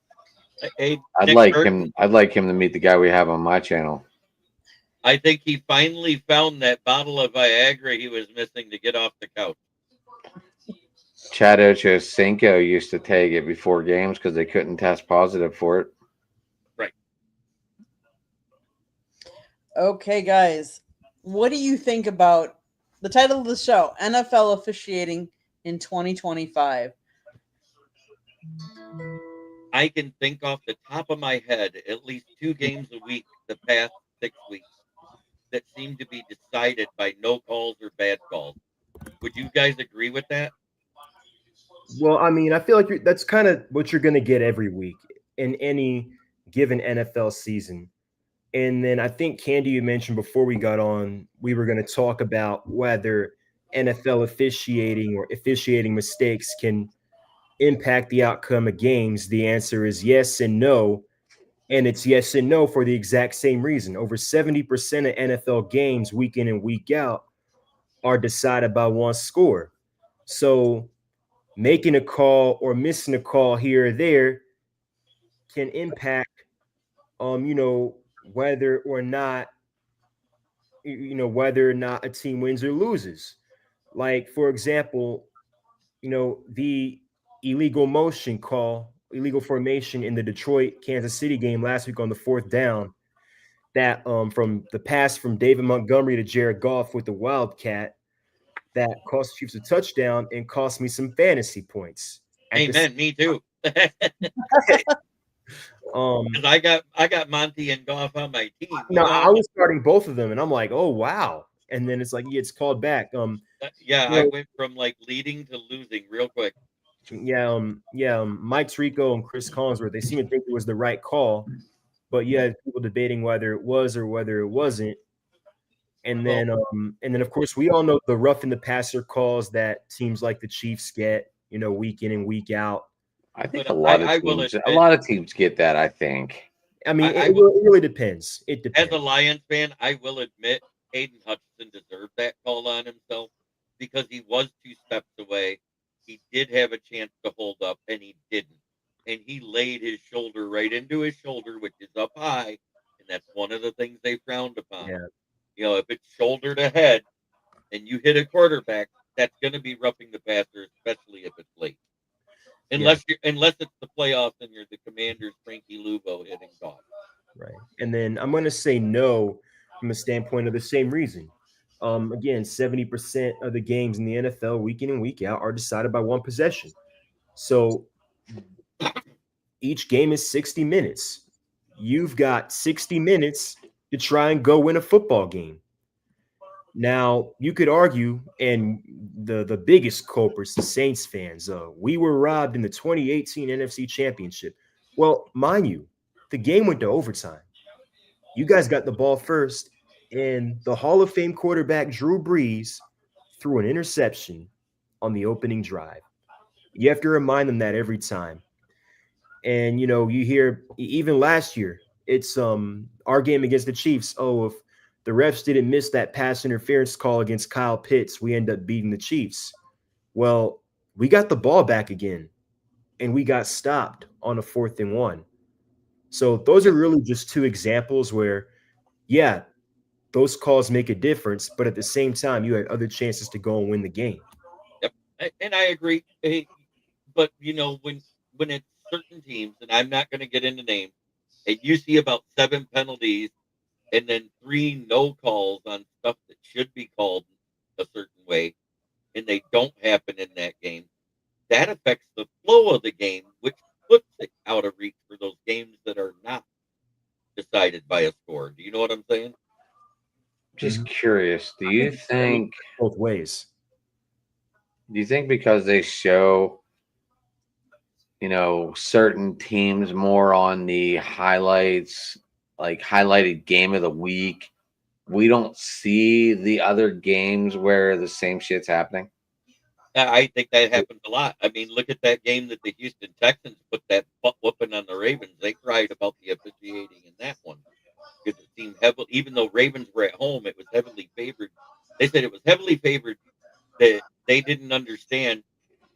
I'd like him to meet the guy we have on my channel. I think he finally found that bottle of Viagra he was missing to get off the couch. Chad Ochocinco used to take it before games because they couldn't test positive for it. Right. Okay, guys. What do you think about the title of the show, NFL Officiating in 2025? I can think off the top of my head at least 2 games a week the past 6 weeks that seem to be decided by no calls or bad calls. Would you guys agree with that? Well, I mean, I feel like that's kind of what you're going to get every week in any given NFL season. And then I think, Candy, you mentioned before we got on, we were going to talk about whether NFL officiating or officiating mistakes can impact the outcome of games. The answer is yes and no. And it's yes and no for the exact same reason. Over 70% of NFL games week in and week out are decided by one score. So making a call or missing a call here or there can impact, whether or not a team wins or loses. Like, for example, the illegal formation in the Detroit Kansas City game last week on the 4th down, that from the pass from David Montgomery to Jared Goff with the Wildcat, that cost the Chiefs a touchdown and cost me some fantasy points. Amen. Me too. Because I got Monty and Goff on my team. No, I was starting both of them, and I'm like, oh wow. And then it's like he gets called back. I went from like leading to losing real quick. Mike Tirico and Chris Collinsworth, they seem to think it was the right call, but you had people debating whether it was or whether it wasn't. And then of course we all know the roughing the passer calls that teams like the Chiefs get, week in and week out. I think a lot of teams get that. I think. I mean, it really depends. It depends. As a Lions fan, I will admit Hayden Hutchinson deserved that call on himself because he was 2 steps away. He did have a chance to hold up, and he didn't. And he laid his shoulder right into his shoulder, which is up high, and that's one of the things they frowned upon. Yeah. If it's shoulder to head and you hit a quarterback, that's going to be roughing the passer, especially if it's late. Unless it's the playoffs and you're the Commanders, Frankie Luvo hitting Goff. Right. And then I'm going to say no from a standpoint of the same reason. Again, 70% of the games in the NFL week in and week out are decided by one possession. So each game is 60 minutes. You've got 60 minutes to try and go win a football game. Now, you could argue, and the biggest culprits, the Saints fans, we were robbed in the 2018 NFC Championship. Well, mind you, the game went to overtime. You guys got the ball first, and the Hall of Fame quarterback Drew Brees threw an interception on the opening drive. You have to remind them that every time. And, you hear, even last year, it's our game against the Chiefs. Oh, if the refs didn't miss that pass interference call against Kyle Pitts, we end up beating the Chiefs. Well, we got the ball back again, and we got stopped on a 4th and 1. So those are really just 2 examples where, those calls make a difference, but at the same time, you had other chances to go and win the game. Yep, and I agree. But, when it's certain teams, and I'm not going to get into names, and you see about 7 penalties and then 3 no calls on stuff that should be called a certain way, and they don't happen in that game, that affects the flow of the game, which puts it out of reach for those games that are not decided by a score. Do you know what I'm saying? Just curious, do you think both ways? Do you think because they show, certain teams more on the highlights, like highlighted game of the week, we don't see the other games where the same shit's happening? I think that happens a lot. I mean, look at that game that the Houston Texans put that butt whooping on the Ravens. They cried about the officiating in that one. Because it seemed heavily, even though Ravens were at home, it was heavily favored. They said it was heavily favored, that they didn't understand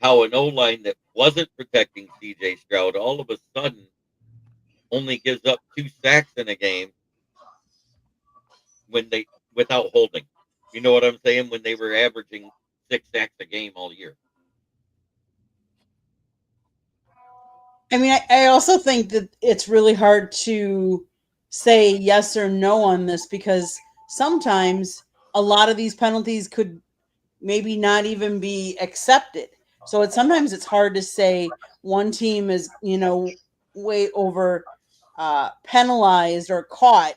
how an O-line that wasn't protecting C.J. Stroud all of a sudden only gives up 2 sacks in a game without holding. You know what I'm saying? When they were averaging 6 sacks a game all year. I mean, I also think that it's really hard to say yes or no on this because sometimes a lot of these penalties could maybe not even be accepted. So sometimes it's hard to say one team is, way over penalized or caught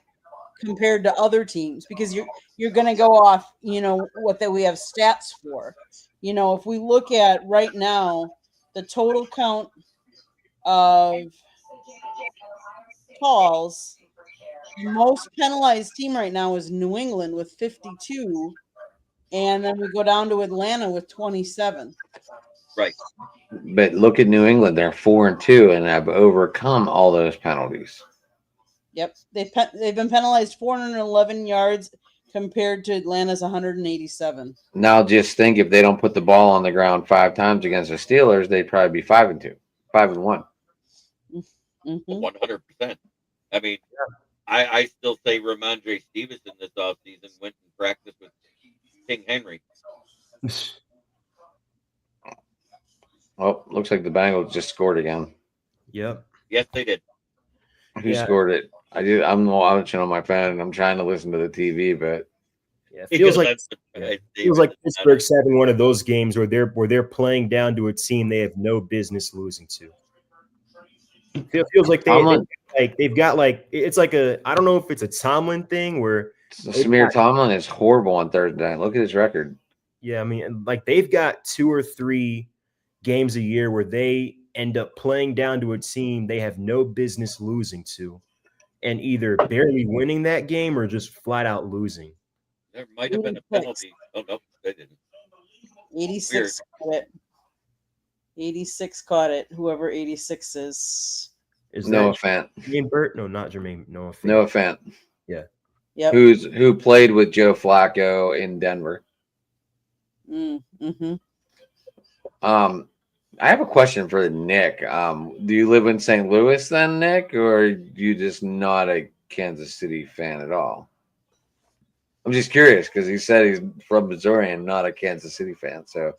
compared to other teams because you're going to go off, what that we have stats for. If we look at right now, the total count of calls, the most penalized team right now is New England with 52, and then we go down to Atlanta with 27. Right. But look at New England; they're 4-2 and have overcome all those penalties. Yep, they've been penalized 411 yards compared to Atlanta's 187. Now, just think if they don't put the ball on the ground 5 times against the Steelers, they'd probably be 5-2, 5-1. 100%. I mean, I still say Ramondre Stevenson this offseason went and practiced with King Henry. Oh, looks like the Bengals just scored again. Yep. Yes, they did. Who scored it? I'm watching on my phone. I'm trying to listen to the TV, but Yeah, it feels like David Pittsburgh's having one of those games where they're playing down to a team they have no business losing to. It feels like they've got like it's like I don't know if it's a Tomlin thing where Samir Tomlin is horrible on third down. Look at his record. Yeah, I mean, like they've got 2 or 3 games a year where they end up playing down to a team they have no business losing to, and either barely winning that game or just flat out losing. There might have been a penalty. Oh no, they didn't. 86 caught it. 86 caught it. Whoever 86 is Noah Fant. Jermaine Burt? No, not Jermaine. Noah Fant. Noah Fant. Yeah. Yep. Who played with Joe Flacco in Denver. Mm-hmm. I have a question for Nick. Do you live in St. Louis then, Nick, or are you just not a Kansas City fan at all? I'm just curious because he said he's from Missouri and not a Kansas City fan. So,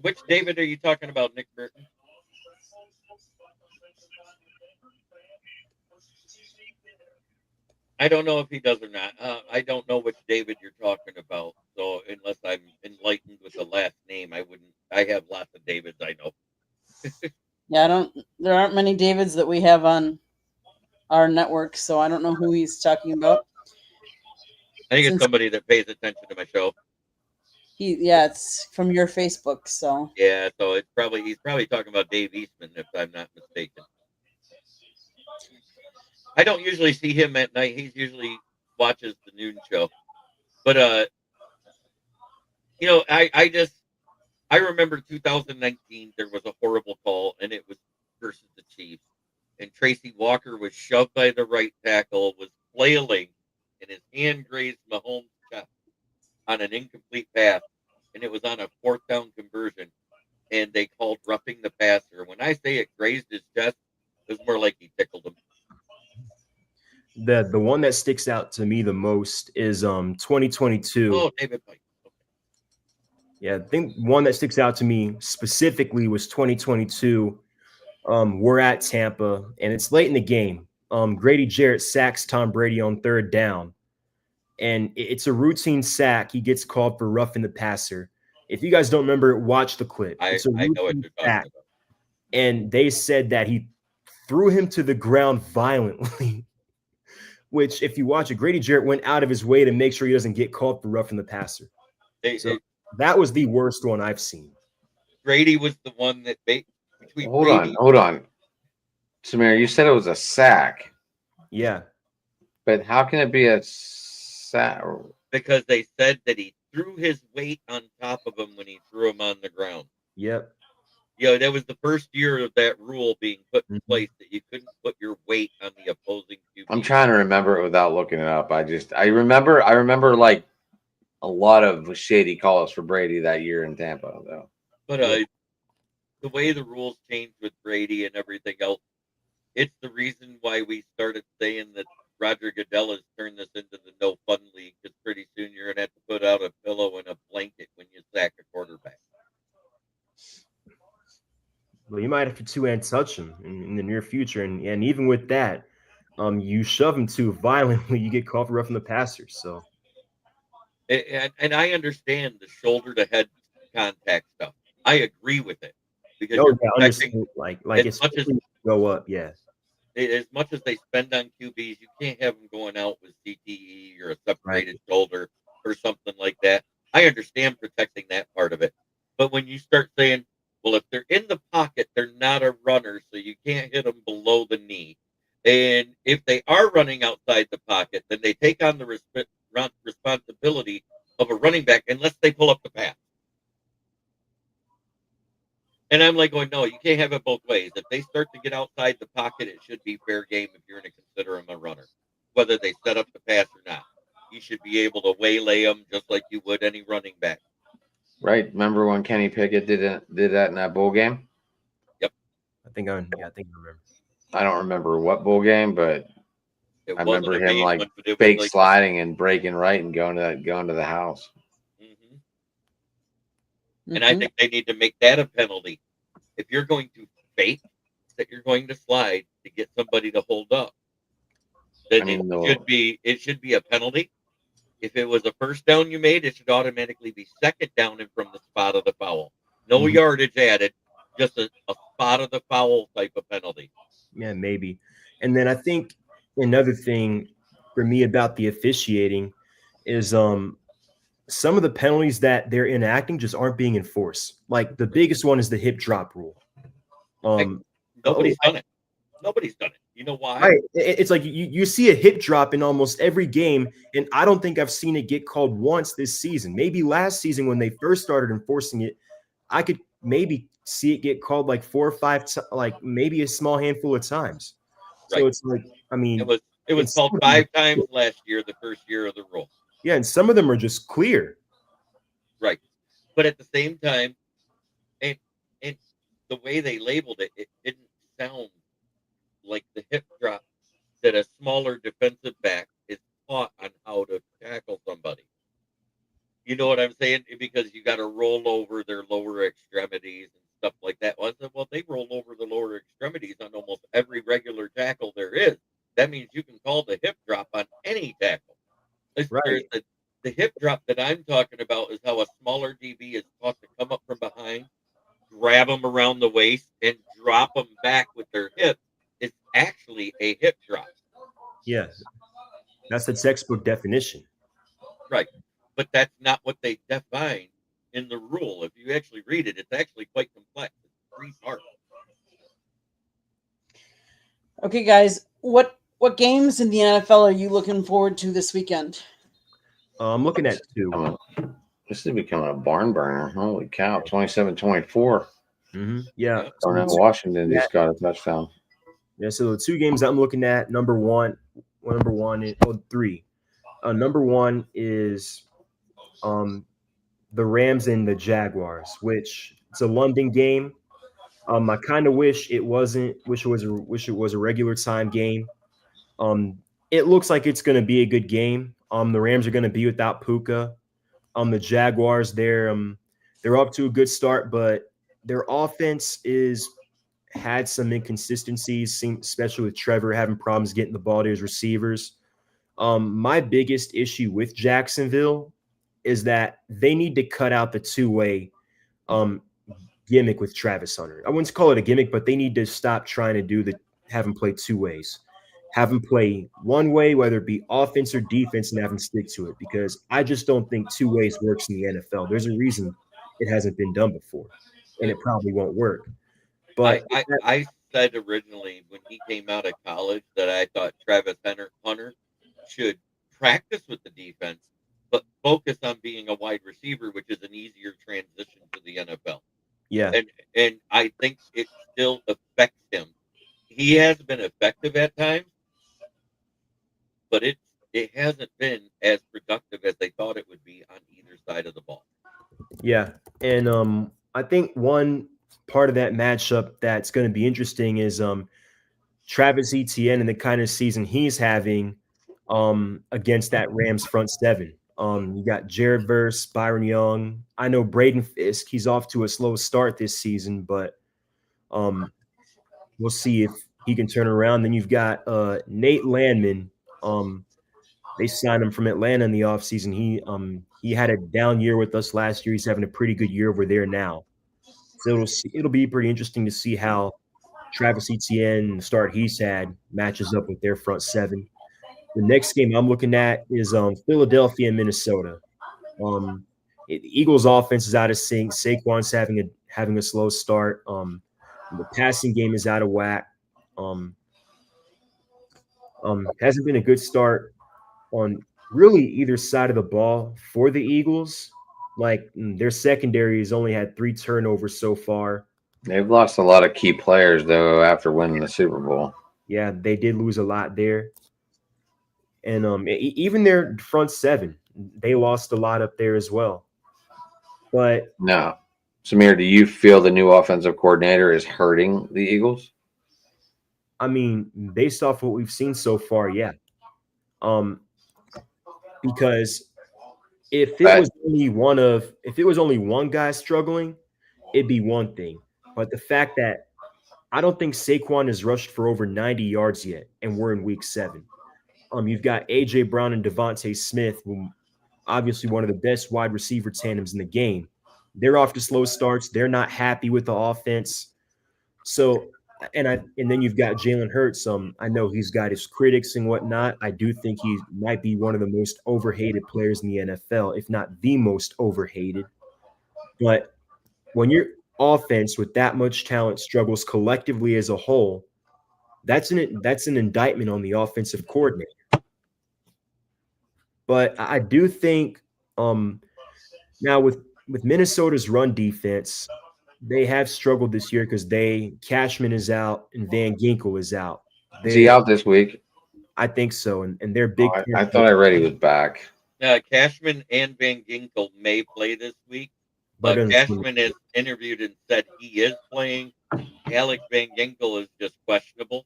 which David are you talking about, Nick Burton? I don't know if he does or not. I don't know which David you're talking about. So unless I'm enlightened with the last name, I wouldn't. I have lots of Davids I know. Yeah, there aren't many Davids that we have on our network, so I don't know who he's talking about. I think it's somebody that pays attention to my show. It's from your Facebook, so. Yeah, so he's probably talking about Dave Eastman, if I'm not mistaken. I don't usually see him at night. He usually watches the noon show. But I remember 2019 there was a horrible call, and it was versus the Chiefs. And Tracy Walker was shoved by the right tackle, was flailing, and his hand grazed Mahomes' chest on an incomplete pass, and it was on a 4th down conversion. And they called roughing the passer. When I say it grazed his chest, it was more like he tickled him. The one that sticks out to me the most is 2022. Oh, David Pike. Okay. Yeah, I think one that sticks out to me specifically was 2022. We're at Tampa, and it's late in the game. Grady Jarrett sacks Tom Brady on 3rd down, and it's a routine sack. He gets called for roughing the passer. If you guys don't remember, watch the clip. I know what you're talking about. And they said that he threw him to the ground violently. Which, if you watch it, Grady Jarrett went out of his way to make sure he doesn't get called for roughing the passer. That was the worst one I've seen. Grady was the one that Hold on. Samir, you said it was a sack. Yeah. But how can it be a sack? Because they said that he threw his weight on top of him when he threw him on the ground. Yep. That was the first year of that rule being put in place, that you couldn't put your weight on the opposing QB. I'm trying to remember it without looking it up. I remember like a lot of shady calls for Brady that year in Tampa, though. But the way the rules changed with Brady and everything else, it's the reason why we started saying that Roger Goodell has turned this into the no fun league, because pretty soon you're gonna have to put out a pillow and a blanket when you sack a quarterback. Well, you might have to two-hand touch him in the near future, and even with that, you shove him too violently, you get called for roughing the passer. So, and I understand the shoulder-to-head contact stuff. I agree with it, because like as much as go up, yeah. As much as they spend on QBs, you can't have them going out with CTE or a separated shoulder or something like that. I understand protecting that part of it, but when you start saying, well, if they're in the pocket, they're not a runner, so you can't hit them below the knee. And if they are running outside the pocket, then they take on the responsibility of a running back unless they pull up the pass. And I'm like going, no, you can't have it both ways. If they start to get outside the pocket, it should be fair game if you're going to consider them a runner. Whether they set up the pass or not, you should be able to waylay them just like you would any running back. Right. Remember when Kenny Pickett did that in that bowl game? Yep. I think I remember. I don't remember what bowl game, but I remember him like fake sliding and breaking right and going to the house. Mm-hmm. And I think they need to make that a penalty. If you're going to fake that you're going to slide to get somebody to hold up, then it should be a penalty. If it was a first down you made, it should automatically be second down and from the spot of the foul. No yardage added, just a spot of the foul type of penalty. Yeah, maybe. And then I think another thing for me about the officiating is some of the penalties that they're enacting just aren't being enforced. Like the biggest one is the hip drop rule. Nobody's done it. Nobody's done it. You know why? Right. It's like you see a hip drop in almost every game, and I don't think I've seen it get called once this season. Maybe last season when they first started enforcing it, I could maybe see it get called like 4 or 5, like maybe a small handful of times. So it's like, I mean, it was called 5 times last year, the first year of the rule. Yeah, and some of them are just clear. Right. But at the same time, and the way they labeled it, it didn't sound like the hip drop that a smaller defensive back is taught on how to tackle somebody. You know what I'm saying? Because you got to roll over their lower extremities and stuff like that. Well, I said, well, they roll over the lower extremities on almost every regular tackle there is. That means you can call the hip drop on any tackle. Right. The hip drop that I'm talking about is how a smaller DB is taught to come up from behind, grab them around the waist, and drop them back with their hip. It's actually a hip drop. Yeah. That's the textbook definition. Right. But that's not what they define in the rule. If you actually read it, it's actually quite complex. It's 3 parts. Okay, guys, what games in the NFL are you looking forward to this weekend? I'm looking at 2. This is becoming a barn burner. Holy cow, 27-24. Yeah. Washington just got a touchdown. Yeah, so the 2 games I'm looking at, number one is 3. Number 1 is the Rams and the Jaguars, which it's a London game. I kind of wish it was a regular time game. It looks like it's going to be a good game. The Rams are going to be without Puka. The Jaguars, they're up to a good start, but their offense had some inconsistencies, especially with Trevor having problems getting the ball to his receivers. My biggest issue with Jacksonville is that they need to cut out the 2-way gimmick with Travis Hunter. I wouldn't call it a gimmick, but they need to stop trying to have him play 2 ways. Have him play 1 way, whether it be offense or defense, and have him stick to it, because I just don't think 2 ways works in the NFL. There's a reason it hasn't been done before, and it probably won't work. But I said originally when he came out of college that I thought Travis Hunter should practice with the defense, but focus on being a wide receiver, which is an easier transition to the NFL. Yeah. And I think it still affects him. He has been effective at times, but it hasn't been as productive as they thought it would be on either side of the ball. Yeah. And I think one part of that matchup that's going to be interesting is Travis Etienne and the kind of season he's having against that Rams front 7. You got Jared Verse, Byron Young. I know Braden Fisk, he's off to a slow start this season, but we'll see if he can turn around. Then you've got Nate Landman. They signed him from Atlanta in the offseason. He had a down year with us last year. He's having a pretty good year over there now. So it'll be pretty interesting to see how Travis Etienne, the start he's had, matches up with their front 7. The next game I'm looking at is Philadelphia and Minnesota. The Eagles' offense is out of sync. Saquon's having a slow start. The passing game is out of whack. Hasn't been a good start on really either side of the ball for the Eagles. Like their secondary has only had 3 turnovers so far. They've lost a lot of key players though after winning the Super Bowl. Yeah, they did lose a lot there. And even their front 7, they lost a lot up there as well. But no. Samir, do you feel the new offensive coordinator is hurting the Eagles? I mean, based off what we've seen so far, yeah. Because If it was only one guy struggling, it'd be one thing. But the fact that I don't think Saquon has rushed for over 90 yards yet, and we're in week 7. You've got AJ Brown and Devontae Smith, who obviously one of the best wide receiver tandems in the game. They're off to slow starts. They're not happy with the offense. So, and then you've got Jalen Hurts. I know he's got his critics and whatnot. I do think he might be one of the most overhated players in the NFL, if not the most overhated. But when your offense with that much talent struggles collectively as a whole, that's an indictment on the offensive coordinator. But I do think now with Minnesota's run defense, they have struggled this year because Cashman is out and Van Ginkel is out. Is he out this week? I think so, and they're big. I thought I read he was back. Cashman and Van Ginkel may play this week, but Cashman has interviewed and said he is playing. Alex Van Ginkel is just questionable.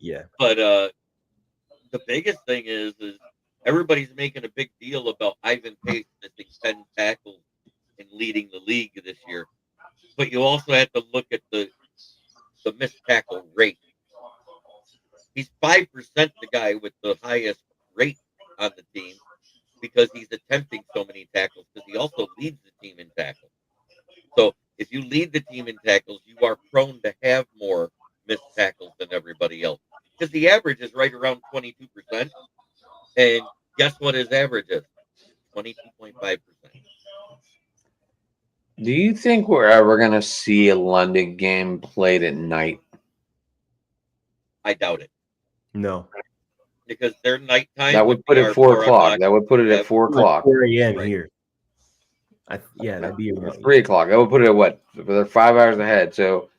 Yeah. But the biggest thing is everybody's making a big deal about Ivan Pace missing 10 tackles and leading the league this year. But you also have to look at the missed tackle rate. He's 5% the guy with the highest rate on the team because he's attempting so many tackles because he also leads the team in tackles. So if you lead the team in tackles, you are prone to have more missed tackles than everybody else. Because the average is right around 22%. And guess what his average is? 22.5%. Do you think we're ever going to see a London game played at night? I doubt it. No. Because their nighttime. That would put it at 4 o'clock. That would put it at 4 o'clock. 4 a.m. here. That'd be 3 o'clock. That would put it at what? They're 5 hours ahead. So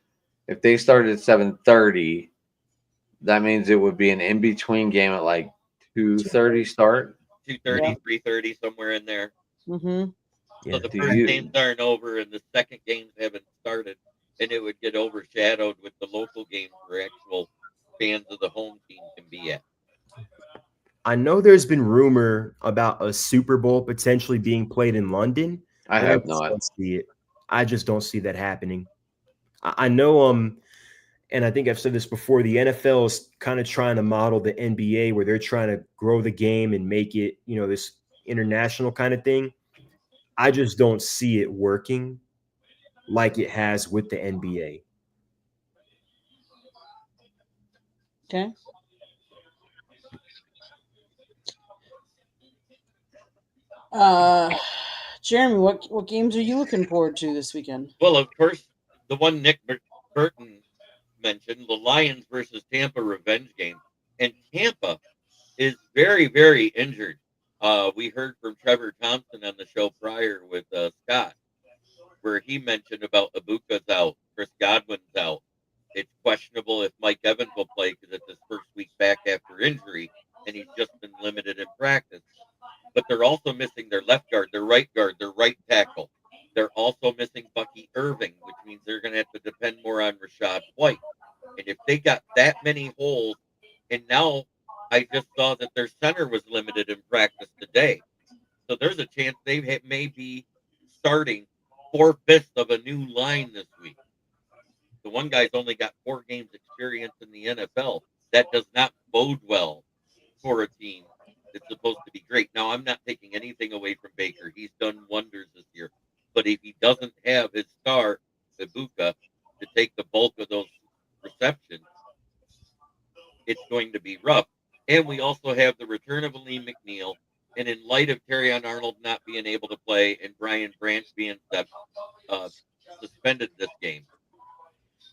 if they started at 7:30, that means it would be an in-between game at like 2:30 start. 2:30, 3:30, somewhere in there. Mm-hmm. So the first games aren't over and the second games haven't started, and it would get overshadowed with the local games where actual fans of the home team can be at. I know there's been rumor about a Super Bowl potentially being played in London. I have not. Don't see it. I just don't see that happening. I know and I think I've said this before, the NFL is kind of trying to model the NBA where they're trying to grow the game and make it, this international kind of thing. I just don't see it working like it has with the NBA. Okay. Jeremy, what games are you looking forward to this weekend? Well, of course, the one Nick Burton mentioned, the Lions versus Tampa revenge game. And Tampa is very, very injured. We heard from Trevor Thompson on the show prior with Scott, where he mentioned about Ibuka's out, Chris Godwin's out. It's questionable if Mike Evans will play because it's his first week back after injury, and he's just been limited in practice. But they're also missing their left guard, their right tackle. They're also missing Bucky Irving, which means they're going to have to depend more on Rashad White. And if they got that many holes, and now I just saw that their center was limited in practice today. So there's a chance they may be starting 4/5 of a new line this week. The one guy's only got 4 games experience in the NFL. That does not bode well for a team that's supposed to be great. Now, I'm not taking anything away from Baker. He's done wonders this year. But if he doesn't have his star, Ibuka, to take the bulk of those receptions, it's going to be rough. And we also have the return of Lee McNeil. And in light of Terrion Arnold not being able to play and Brian Branch being suspended this game,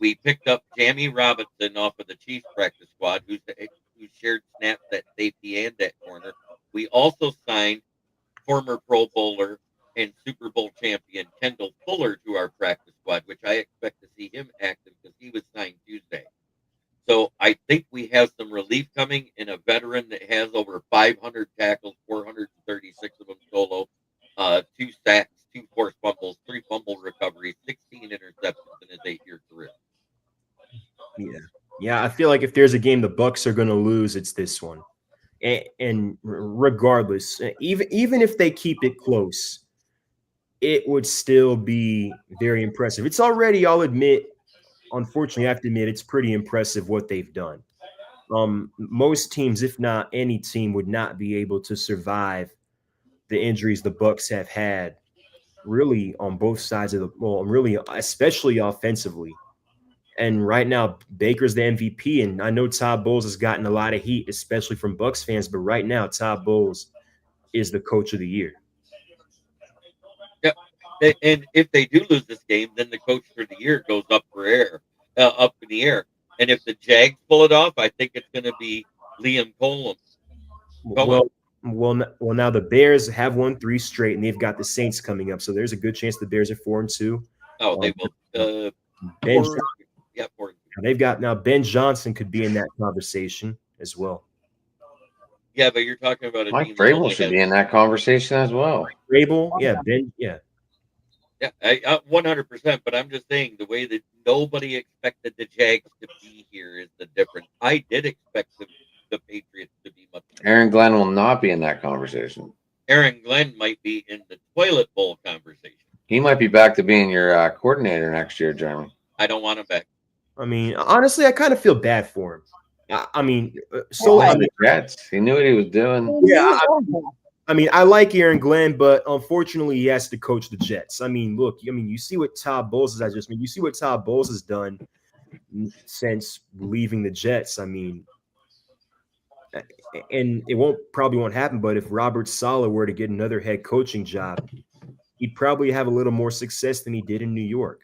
we picked up Jamie Robinson off of the Chiefs practice squad, who shared snaps at safety and at corner. We also signed former Pro Bowler and Super Bowl champion Kendall Fuller to our practice squad, which I expect to see him active because he was signed Tuesday. So I think we have some relief coming in a veteran that has over 500 tackles, 436 of them solo, 2 sacks, 2 forced fumbles, 3 fumble recoveries, 16 interceptions in his 8-year career. Yeah, I feel like if there's a game the Bucs are going to lose, it's this one. And regardless, even if they keep it close, it would still be very impressive. It's already, I'll admit, unfortunately, I have to admit, it's pretty impressive what they've done. Most teams, if not any team, would not be able to survive the injuries the Bucks have had, really on both sides of the ball, really, especially offensively. And right now, Baker's the MVP, and I know Todd Bowles has gotten a lot of heat, especially from Bucks fans. But right now, Todd Bowles is the coach of the year. Yeah, and if they do lose this game, then the coach for the year goes up in the air. And if the Jags pull it off, I think it's going to be Liam Cohen. Well, now the Bears have won 3 straight, and they've got the Saints coming up. So there's a good chance the Bears are 4-2. Oh, they will. They've got now Ben Johnson could be in that conversation as well. Yeah, but you're talking about Mike Vrabel should be in that conversation as well. Vrabel, yeah, Ben, yeah. Yeah, 100%. But I'm just saying the way that nobody expected the Jags to be here is the difference. I did expect the Patriots to be much better. Aaron Glenn will not be in that conversation. Aaron Glenn might be in the toilet bowl conversation. He might be back to being your coordinator next year, Jeremy. I don't want him back. I mean, honestly, I kind of feel bad for him. I mean, the Jets. He knew what he was doing. Yeah, I mean, I like Aaron Glenn, but unfortunately, he has to coach the Jets. I mean, look, you see what Todd Bowles has. You see what Todd Bowles has done since leaving the Jets. I mean, and it probably won't happen. But if Robert Saleh were to get another head coaching job, he'd probably have a little more success than he did in New York.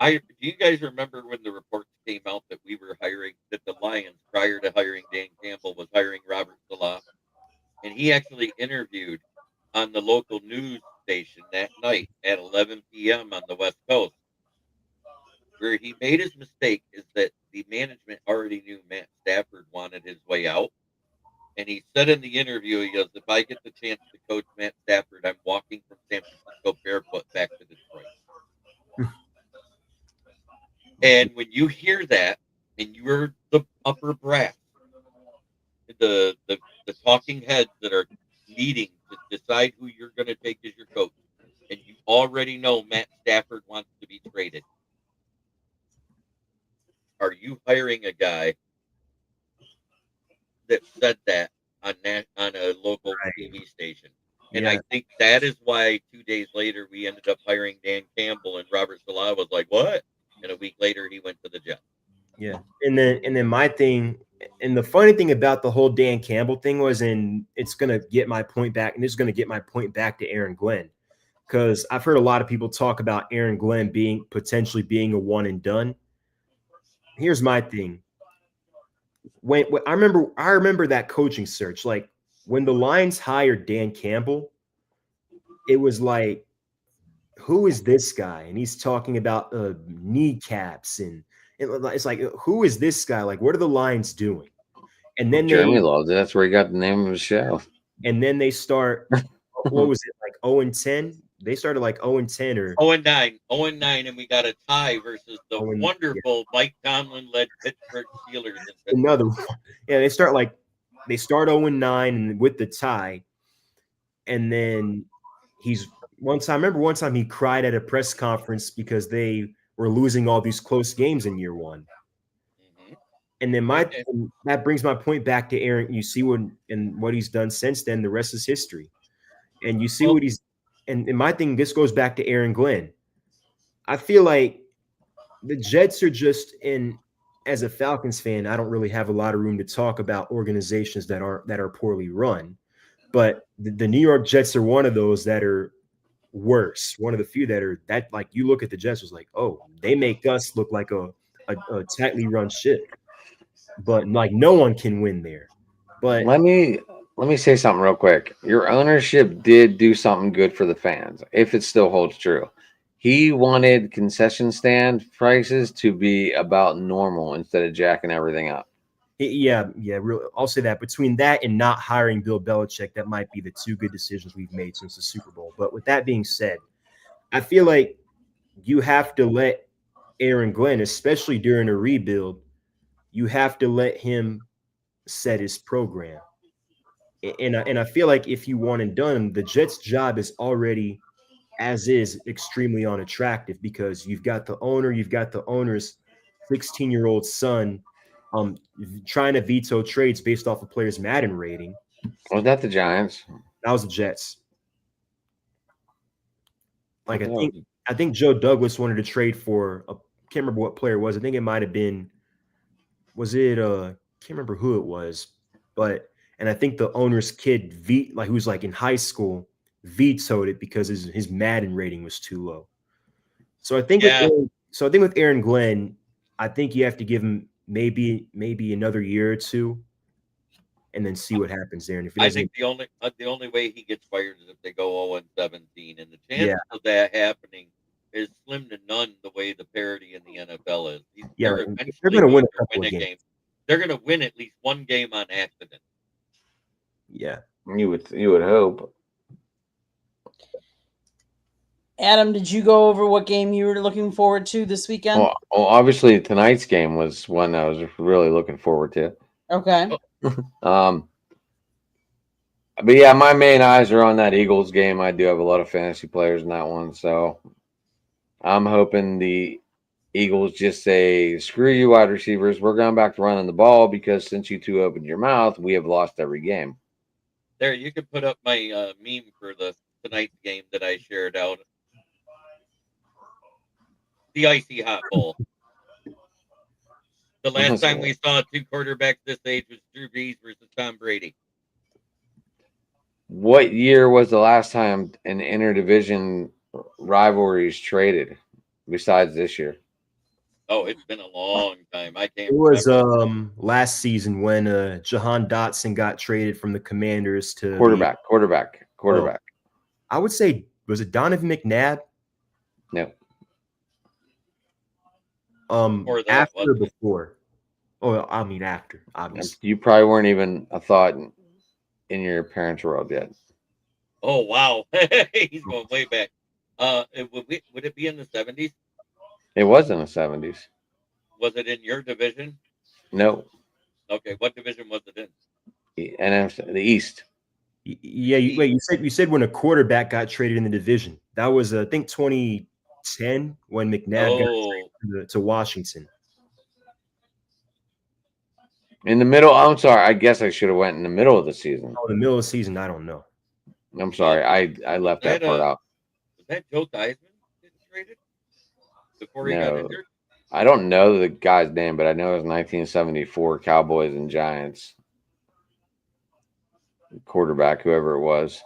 Do you guys remember when the reports came out that we were hiring, that the Lions, prior to hiring Dan Campbell, was hiring Robert Saleh? And he actually interviewed on the local news station that night at 11 p.m. on the West Coast. Where he made his mistake is that the management already knew Matt Stafford wanted his way out. And he said in the interview, he goes, if I get the chance to coach Matt Stafford, I'm walking from San Francisco barefoot back to Detroit. And when you hear that, and you're the upper brass, the talking heads that are meeting to decide who you're going to take as your coach, and you already know Matt Stafford wants to be traded, are you hiring a guy that said that on a local TV station? And yeah. I think that is why 2 days later we ended up hiring Dan Campbell, and Robert Saleh was like, "What?" And a week later, he went to the Jets. Yeah, and then my thing, and the funny thing about the whole Dan Campbell thing was, and it's gonna get my point back, and this is gonna get my point back to Aaron Glenn, because I've heard a lot of people talk about Aaron Glenn potentially being a one and done. Here's my thing. When I remember that coaching search, like when the Lions hired Dan Campbell, it was like, who is this guy? And he's talking about kneecaps, and it's like, who is this guy? Like, what are the Lions doing? And then Jeremy loves it. That's where he got the name of the show. And then they start, what was it, like 0-10? They started like 0-10 or 0-9, 0-9, and we got a tie versus the wonderful Mike Tomlin-led Pittsburgh Steelers. Another one. Yeah, they start 0-9 and with the tie, and then one time he cried at a press conference because they were losing all these close games in year one. Mm-hmm. And then that brings my point back to Aaron. You see what he's done since then. The rest is history. And you see what he's and my thing, this goes back to Aaron Glenn. I feel like the Jets are just as a Falcons fan, I don't really have a lot of room to talk about organizations that are poorly run. But the New York Jets are one of those that are worse. One of the few that like, you look at the Jets was like, oh, they make us look like a tightly run ship, but like no one can win there. But let me say something real quick. Your ownership did do something good for the fans, if it still holds true. He wanted concession stand prices to be about normal instead of jacking everything up. Yeah. I'll say that between that and not hiring Bill Belichick, that might be the two good decisions we've made since the Super Bowl. But with that being said, I feel like you have to let Aaron Glenn, especially during a rebuild, you have to let him set his program. and I feel like if you want and done, the Jets' job is already as is extremely unattractive because you've got the owner's 16-year-old son trying to veto trades based off a player's Madden rating. Was that the Giants? That was the Jets. Like Okay. I think Joe Douglas wanted to trade for can't remember what player it was. I think it might have been can't remember who it was, but and I think the owner's kid who's like in high school vetoed it because his Madden rating was too low. So I think with Aaron Glenn, I think you have to give him maybe another year or two, and then see what happens there. And if he I doesn't, think the only way he gets fired is if they go 0-17, and the chances of that happening is slim to none. The way the parity in the NFL is, they're eventually going to win a win couple of games. game. They're going to win at least one game on accident. Yeah, you would hope. Adam, did you go over what game you were looking forward to this weekend? Well, obviously tonight's game was one I was really looking forward to. Okay. But yeah, my main eyes are on that Eagles game. I do have a lot of fantasy players in that one, so I'm hoping the Eagles just say, "Screw you, wide receivers. We're going back to running the ball because since you two opened your mouth, we have lost every game." There, you can put up my meme for tonight's game that I shared out. The icy hot bowl. The last time we saw two quarterbacks this age was Drew Brees versus Tom Brady. What year was the last time an interdivision rivalries traded besides this year? Oh, it's been a long time. I can't. it was remember. last season when Jahan Dotson got traded from the Commanders to Quarterback. I would say, was it Donovan McNabb? No. That, After or before? Oh, I mean after, obviously. You probably weren't even a thought in your parents' world yet. Oh wow, he's going way back. Would it be in the 70s? It was in the 70s. Was it in your division? No. Okay, what division was it in? NFC, the East. Yeah, you said when a quarterback got traded in the division. That was I think 2010 when McNabb got traded to Washington. In the middle, I'm sorry. I guess I should have went in the middle of the season. Oh, the middle of the season, I don't know. I'm sorry. I left that part out. Was that Joe Theismann getting traded before he got injured? I don't know the guy's name, but I know it was 1974 Cowboys and Giants. Quarterback, whoever it was.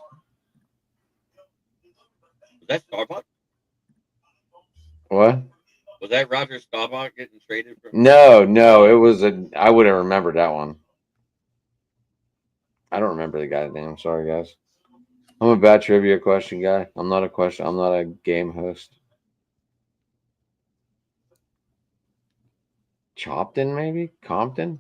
Was that Starbuck? What? Was that Roger Staubach getting traded from? No, it was I would have remembered that one. I don't remember the guy's name. Sorry, guys. I'm a bad trivia question guy. I'm not a game host. Chopton, maybe? Compton?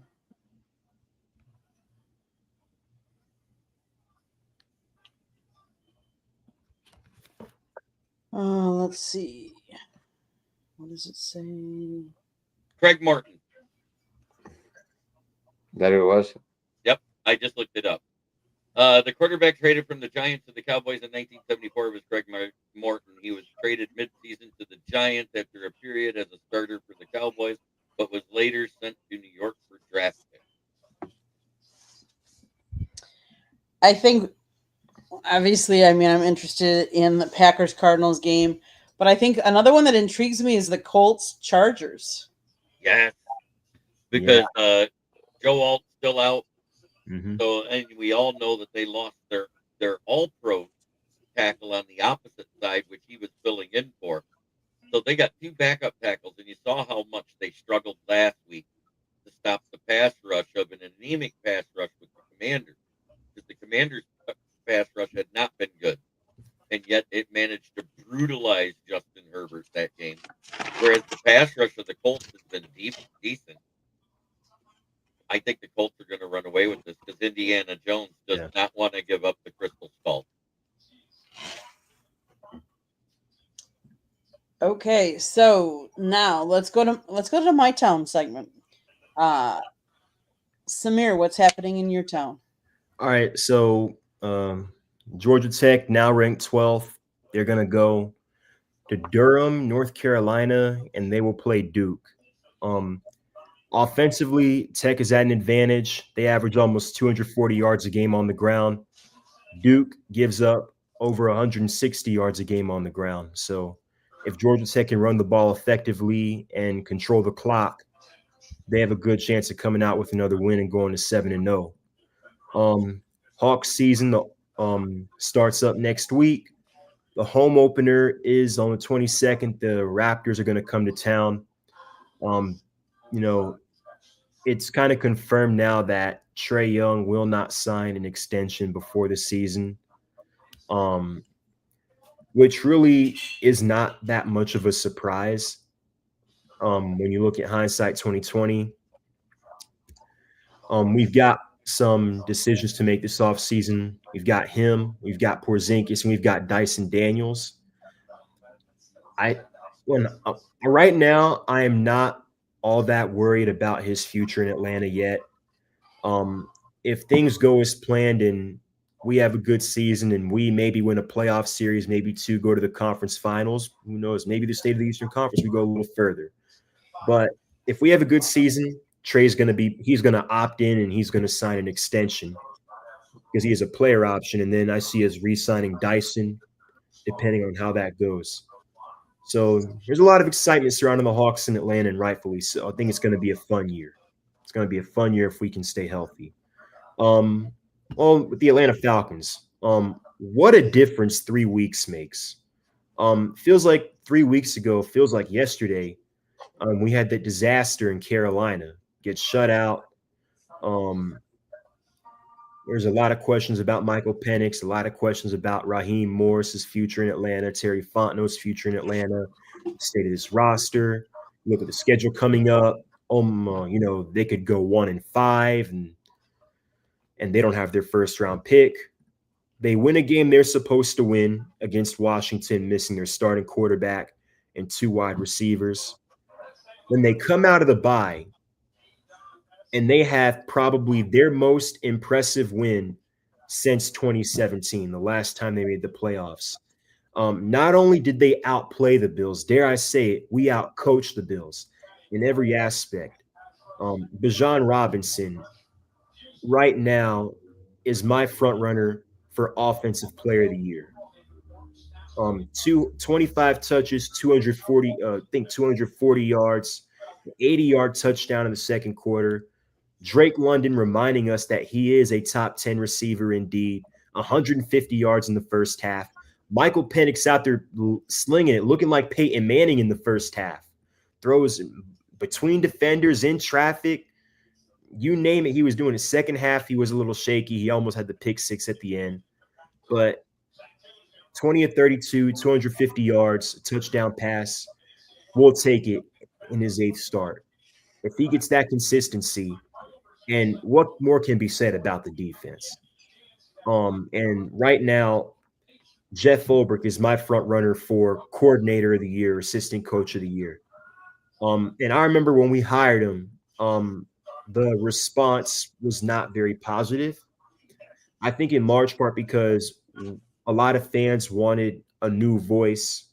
Let's see. What does it say? Craig Morton. Is that who it was? Yep, I just looked it up. The quarterback traded from the Giants to the Cowboys in 1974 was Craig Morton. He was traded midseason to the Giants after a period as a starter for the Cowboys, but was later sent to New York for draft pick. I think, obviously, I'm interested in the Packers-Cardinals game, but I think another one that intrigues me is the Colts-Chargers. Yes, because Joe Alt's still out. Mm-hmm. So, and we all know that they lost their all-pro tackle on the opposite side, which he was filling in for. So they got two backup tackles, and you saw how much they struggled last week to stop the pass rush of an anemic pass rush with the Commanders. Because the Commanders' pass rush had not been good, and yet it managed to brutalize Justin Herbert that game. Whereas the pass rush of the Colts has been decent. I think the Colts are going to run away with this because Indiana Jones does not want to give up the crystal skull. Okay, so now let's go to my town segment. Samir, what's happening in your town? All right, so Georgia Tech now ranked 12th. They're gonna go to Durham, North Carolina, and they will play Duke. Um, Offensively, Tech is at an advantage. They average almost 240 yards a game on the ground. Duke gives up over 160 yards a game on the ground. So if Georgia Tech can run the ball effectively and control the clock, they have a good chance of coming out with another win and going to 7-0. Hawks season starts up next week. The home opener is on the 22nd. The Raptors are going to come to town. You know, it's kind of confirmed now that Trae Young will not sign an extension before the season, which really is not that much of a surprise when you look at hindsight 2020. We've got some decisions to make this offseason. We've got him, we've got Porzingis, and we've got Dyson Daniels. Right now, I am not all that worried about his future in Atlanta yet. If things go as planned and we have a good season and we maybe win a playoff series, maybe two, go to the conference finals, who knows? Maybe the state of the Eastern Conference, we go a little further. But if we have a good season, he's going to opt in and he's going to sign an extension because he has a player option. And then I see us re-signing Dyson, depending on how that goes. So there's a lot of excitement surrounding the Hawks in Atlanta, and rightfully so. I think it's going to be a fun year. It's going to be a fun year if we can stay healthy. Well, with the Atlanta Falcons, what a difference 3 weeks makes. Feels like 3 weeks ago, feels like yesterday. We had that disaster in Carolina, get shut out. There's a lot of questions about Michael Penix, a lot of questions about Raheem Morris's future in Atlanta, Terry Fontenot's future in Atlanta, the state of this roster. Look at the schedule coming up. They could go 1-5 and they don't have their first round pick. They win a game they're supposed to win against Washington, missing their starting quarterback and 2 wide receivers. Then they come out of the bye and they have probably their most impressive win since 2017, the last time they made the playoffs. Not only did they outplay the Bills, dare I say it, we outcoached the Bills in every aspect. Bijan Robinson right now is my front runner for Offensive Player of the Year. 25 touches, 240 yards, 80-yard touchdown in the second quarter. Drake London reminding us that he is a top 10 receiver indeed. 150 yards in the first half. Michael Penix out there slinging it, looking like Peyton Manning in the first half. Throws between defenders, in traffic, you name it, he was doing it. Second half, he was a little shaky. He almost had the pick six at the end. But 20 of 32, 250 yards, a touchdown pass. We'll take it in his 8th start. If he gets that consistency, and what more can be said about the defense? And right now, Jeff Ulbrich is my front runner for coordinator of the year, assistant coach of the year. And I remember when we hired him, the response was not very positive. I think in large part because a lot of fans wanted a new voice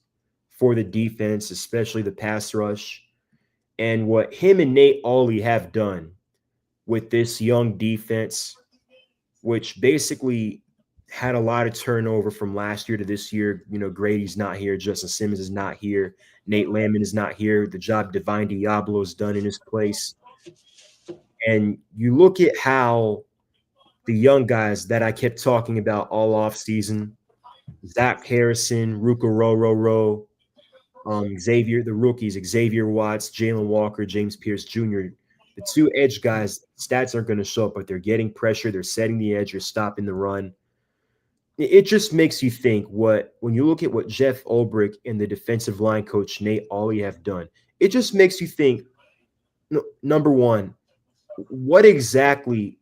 for the defense, especially the pass rush. And what him and Nate Ollie have done with this young defense, which basically had a lot of turnover from last year to this year. Grady's not here. Justin Simmons is not here. Nate Landman is not here. The job Divine Diablo has done in his place. And you look at how the young guys that I kept talking about all offseason, Zach Harrison, Ruka Rororo, Xavier, the rookies, Xavier Watts, Jalen Walker, James Pierce Jr., the 2 edge guys, stats aren't going to show up, but they're getting pressure. They're setting the edge. They're stopping the run. It just makes you think when you look at what Jeff Ulbrich and the defensive line coach Nate Ollie have done, it just makes you think, number one, what exactly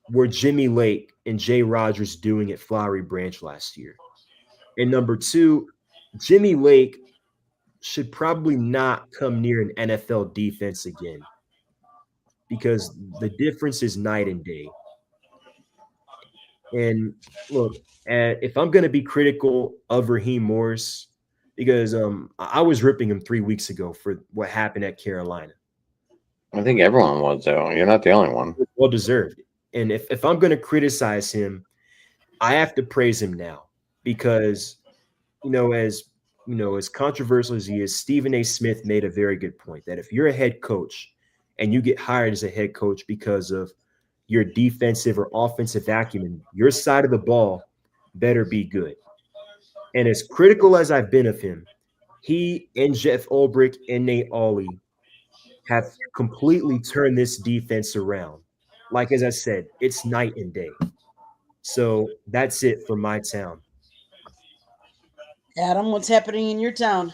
were Jimmy Lake and Jay Rogers doing at Flowery Branch last year? And number two, Jimmy Lake should probably not come near an NFL defense again because the difference is night and day. And look, if I'm going to be critical of Raheem Morris, because I was ripping him 3 weeks ago for what happened at Carolina. I think everyone was, though. You're not the only one. Well deserved. And if I'm going to criticize him, I have to praise him now because, as controversial as he is, Stephen A. Smith made a very good point that if you're a head coach and you get hired as a head coach because of your defensive or offensive acumen, your side of the ball better be good. And as critical as I've been of him, he and Jeff Ulbrich and Nate Ollie have completely turned this defense around. Like, as I said, it's night and day. So that's it for my town. Adam, what's happening in your town?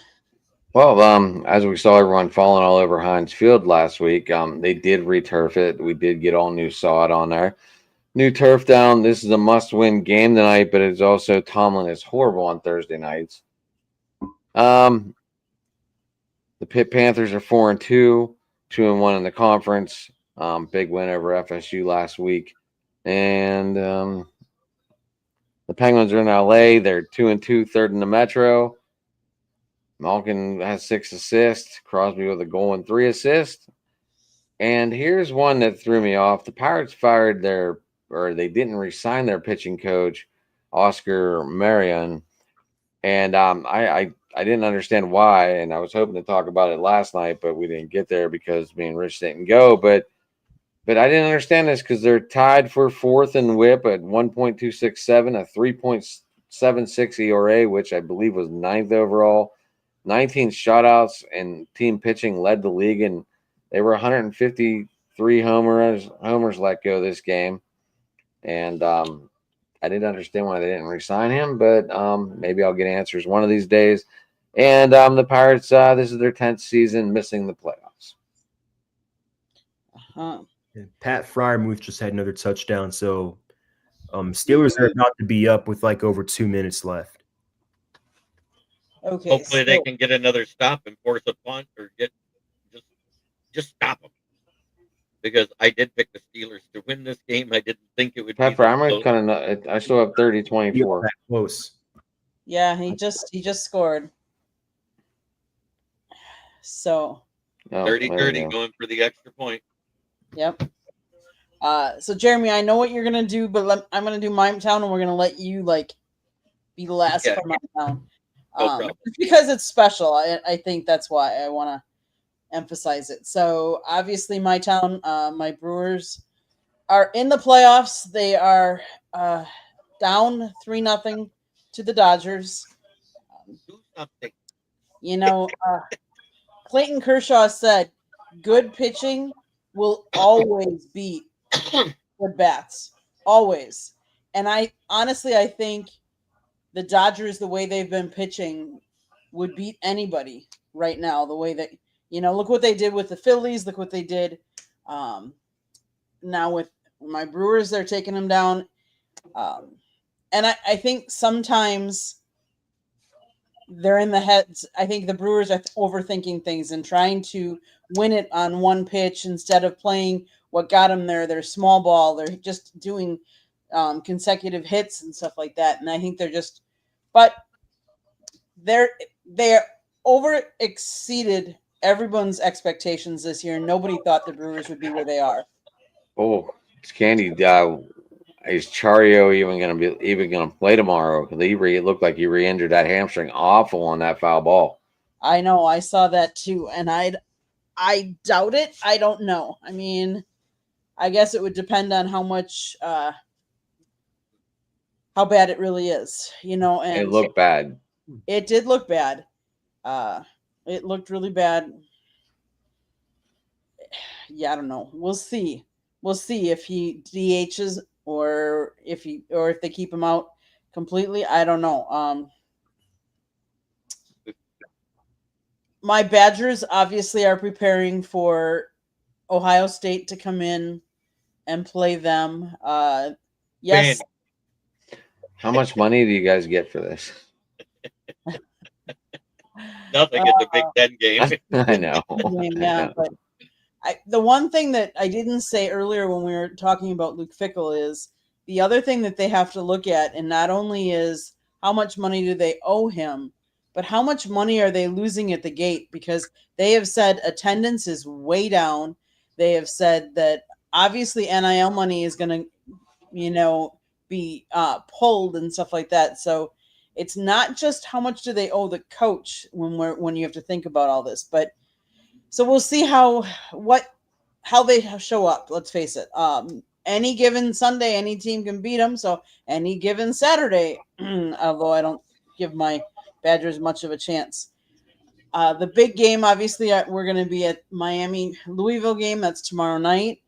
Well, as we saw everyone falling all over Heinz Field last week, they did returf it. We did get all new sod on there. New turf down. This is a must-win game tonight, but it's also Tomlin is horrible on Thursday nights. The Pitt Panthers are 4-2, 2-1 in the conference. Big win over FSU last week, and the Penguins are in LA. They're 2-2, third in the Metro. Malkin has 6 assists. Crosby with a goal and 3 assists. And here's one that threw me off. The Pirates they didn't re-sign their pitching coach, Oscar Marion. And I didn't understand why, and I was hoping to talk about it last night, but we didn't get there because me and Rich didn't go. But I didn't understand this because they're tied for 4th in WHIP at 1.267, a 3.76 ERA, which I believe was 9th overall. 19 shutouts, and team pitching led the league, and they were 153 homers let go this game. And I didn't understand why they didn't re-sign him, but maybe I'll get answers one of these days. And the Pirates, this is their 10th season, missing the playoffs. Uh-huh. Pat Fryermuth just had another touchdown, so Steelers are about to be up with like over 2 minutes left. Okay. Hopefully they can get another stop and force a punt or just stop them. Because I did pick the Steelers to win this game. I didn't think it would Pat be Fryermuth kind of. I still have 30-24. Close. Yeah, he just scored. So 30-30 going for the extra point. Yep. So Jeremy, I know what you're gonna do, but I'm gonna do my town, and we're gonna let you be the last for my town. Because it's special. I think that's why I want to emphasize it. So obviously, my town, my Brewers are in the playoffs. They are down 3-0 to the Dodgers. Clayton Kershaw said, "Good pitching will always beat good bats, always." And I think the Dodgers, the way they've been pitching, would beat anybody right now. The way that, look what they did with the Phillies. Look what they did now with my Brewers. They're taking them down. And I think sometimes they're in the heads. I think the Brewers are overthinking things and trying to win it on one pitch instead of playing what got them there. They're small ball. They're just doing consecutive hits and stuff like that. And I think but they over exceeded everyone's expectations this year. Nobody thought the Brewers would be where they are. Oh, it's Candy. Is Chario even gonna play tomorrow? Because it looked like he re-injured that hamstring awful on that foul ball. I know. I saw that too, and I doubt it. I don't know. I mean, I guess it would depend on how much. How bad it really is, and it looked bad. It did look bad. It looked really bad. Yeah, I don't know. We'll see if he DHs or if they keep him out completely. I don't know. My Badgers obviously are preparing for Ohio State to come in and play them. Yes. Man. How much money do you guys get for this? Nothing. It's a Big Ten game. I know. Yeah, but the one thing that I didn't say earlier when we were talking about Luke Fickell is the other thing that they have to look at, and not only is how much money do they owe him, but how much money are they losing at the gate? Because they have said attendance is way down. They have said that obviously NIL money is going to, be pulled and stuff like that. So it's not just how much do they owe the coach when you have to think about all this, but so we'll see how they show up. Let's face it. Any given Sunday, any team can beat them. So any given Saturday, although I don't give my Badgers much of a chance. The big game, obviously, we're going to be at Miami Louisville game. That's tomorrow night.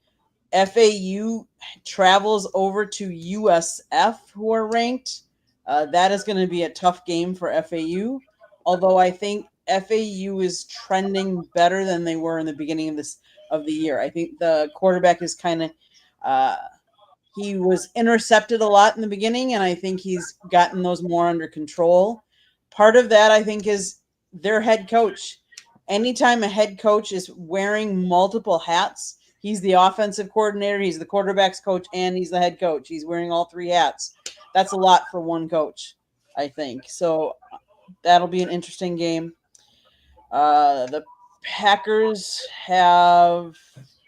FAU travels over to USF, who are ranked. That is going to be a tough game for FAU. Although I think FAU is trending better than they were in the beginning of the year. I think the quarterback is kind of he was intercepted a lot in the beginning, and I think he's gotten those more under control. Part of that, I think, is their head coach. Anytime a head coach is wearing multiple hats, he's the offensive coordinator, he's the quarterback's coach, and he's the head coach. He's wearing all three hats. That's a lot for one coach, I think. So that'll be an interesting game. The Packers have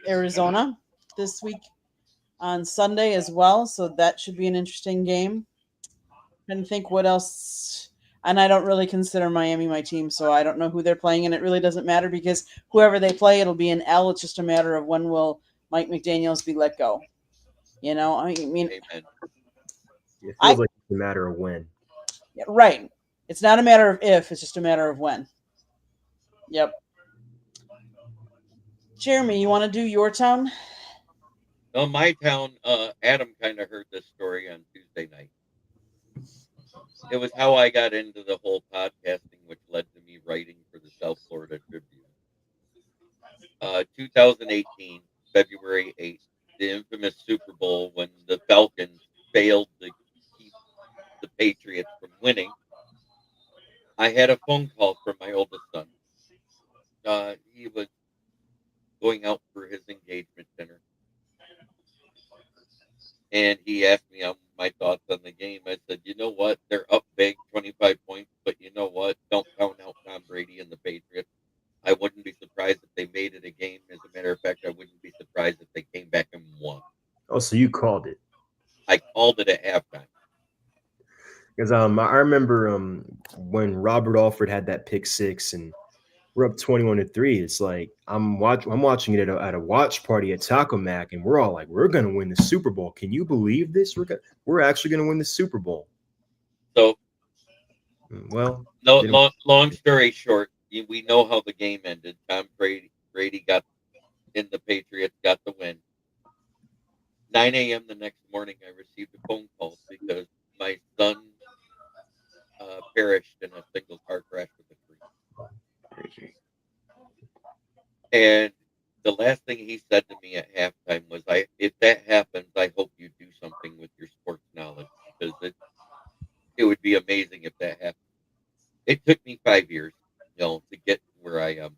Arizona this week on Sunday as well, so that should be an interesting game. And think what else. And I don't really consider Miami my team, so I don't know who they're playing, and it really doesn't matter because whoever they play, it'll be an L. It's just a matter of when will Mike McDaniels be let go. I mean, Amen. It feels like it's a matter of when. Right. It's not a matter of if, it's just a matter of when. Yep. Jeremy, you want to do your town? No, my town, Adam kind of heard this story on Tuesday night. It was how I got into the whole podcasting, which led to me writing for the South Florida Tribune. 2018, February 8th, the infamous Super Bowl when the Falcons failed to keep the Patriots from winning. I had a phone call from my oldest son. He was going out for his engagement dinner. And he asked me my thoughts on the game. I said, you know what? They're up big, 25 points. But you know what? Don't count out Tom Brady and the Patriots. I wouldn't be surprised if they made it a game. As a matter of fact, I wouldn't be surprised if they came back and won. Oh, so you called it. I called it at halftime. Because I remember when Robert Alford had that pick six and we're up 21-3. It's like I'm watching it at a watch party at Taco Mac, and we're all like, we're gonna win the Super Bowl. Can you believe this? We're actually gonna win the Super Bowl. So, well, long story short, we know how the game ended. Tom Brady got in, the Patriots got the win. 9 a.m. the next morning, I received a phone call because my son perished in a single car crash with a tree. And the last thing he said to me at halftime was, if that happens, I hope you do something with your sports knowledge, because it would be amazing if that happened. It took me 5 years, to get where I am.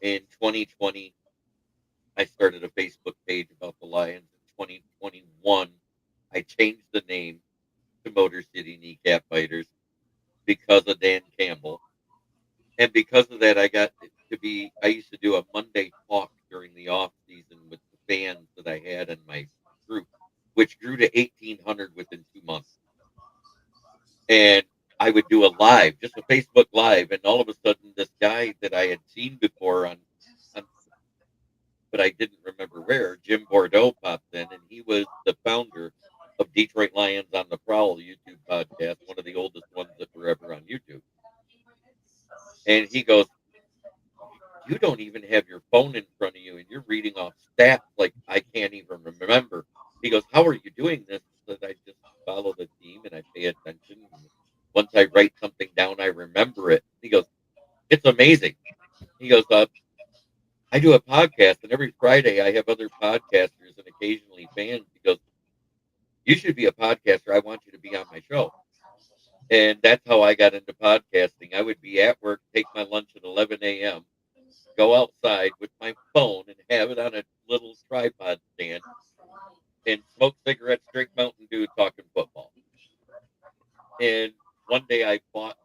In 2020, I started a Facebook page about the Lions. In 2021, I changed the name to Motor City Kneecap Fighters because of Dan Campbell. And because of that, I used to do a Monday talk during the off season with the fans that I had in my group, which grew to 1,800 within 2 months. And I would do a live, just a Facebook live. And all of a sudden, this guy that I had seen before but I didn't remember where, Jim Bordeaux popped in, and he was the founder of Detroit Lions on the Prowl YouTube podcast, one of the oldest ones that were ever on YouTube. And he goes, you don't even have your phone in front of you, and you're reading off stats like I can't even remember. He goes, how are you doing this? I said, I just follow the team and I pay attention. And once I write something down, I remember it. He goes, it's amazing. He goes, I do a podcast, and every Friday I have other podcasters and occasionally fans. He goes, you should be a podcaster. I want you to be on my show. And that's how I got into podcasting. I would be at work, take my lunch at 11 a.m., go outside with my phone and have it on a little tripod stand and smoke cigarettes, drink And one day I bought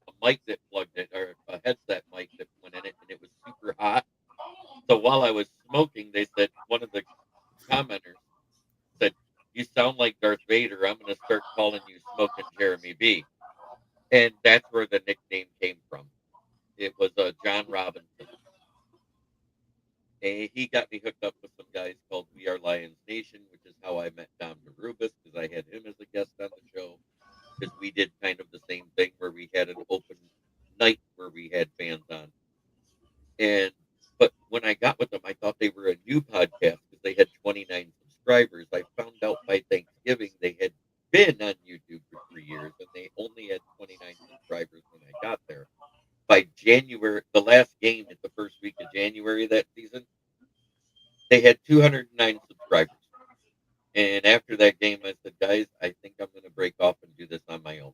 a mic that plugged in, or a headset mic that went in it, and it was super hot. So while I was smoking, they said, one of the commenters said, "You sound like Darth Vader. I'm going to start calling you Smoking Jeremy B." And that's where the nickname came from. It was John Robinson. And he got me hooked up with some guys called We Are Lions Nation, which is how I met Dom DeRubis, because I had him as a guest on the show. Because we did kind of the same thing where we had an open night where we had fans on. And but when I got with them, I thought they were a new podcast because they had 29 subscribers. I found out by Thanksgiving they had been on YouTube for 3 years and they only had 29 subscribers when I got there. By January, the last game at the first week of January that season, they had 209 subscribers. And after that game, I said, guys, I think I'm going to break off and do this on my own.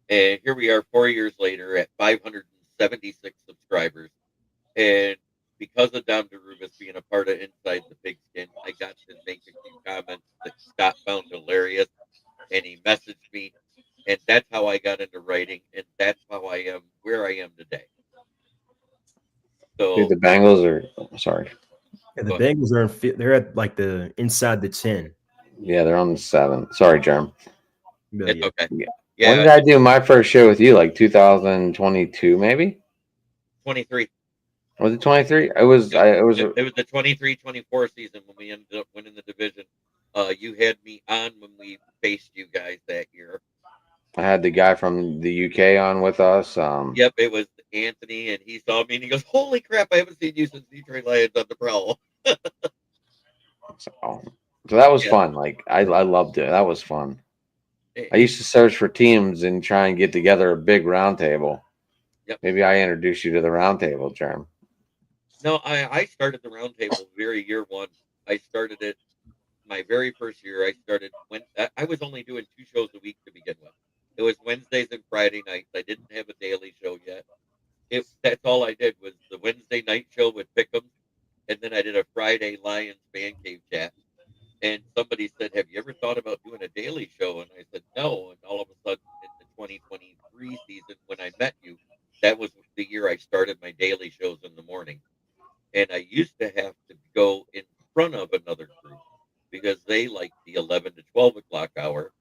And here we are 4 years later at 576 subscribers. And because of Dom DeRubis being a part of Inside the Pigskin, I got to make a few comments that Scott found hilarious. And he messaged me. And that's how I got into writing. And that's how I am where I am today. So Dude, the Bengals are sorry. Yeah, the Bengals are they're at like the inside the 10. Yeah, they're on the 7. Sorry, Jerm. it's okay. Yeah. When did I do my first show with you? Like 2022, maybe? 23. Was it 23? It was. It was the 23-24 season when we ended up winning the division. You had me on when we faced you guys that year. I had the guy from the UK on with us. Yep, it was Anthony, and he saw me and he goes, "Holy crap! I haven't seen you since Detroit Lions on the Prowl." So that was fun. Like I loved it. That was fun. I used to search for teams and try and get together a big round table. Yep. Maybe I introduced you to the round table, Jerm. No, I started the round table very year one. I started it my very first year. I started when I was only doing 2 shows a week to begin with. It was Wednesdays and Friday nights. I didn't have a daily show yet. That's all I did was the Wednesday night show with Pick'em, and then I did a Friday Lions fan cave chat. And somebody said, "Have you ever thought about doing a daily show?" And I said, "No." And all of a sudden, in the 2023 season, when I met you, that was the year I started my daily shows in the morning. And I used to have to go in front of another group because they liked the 11 to 12 o'clock hour.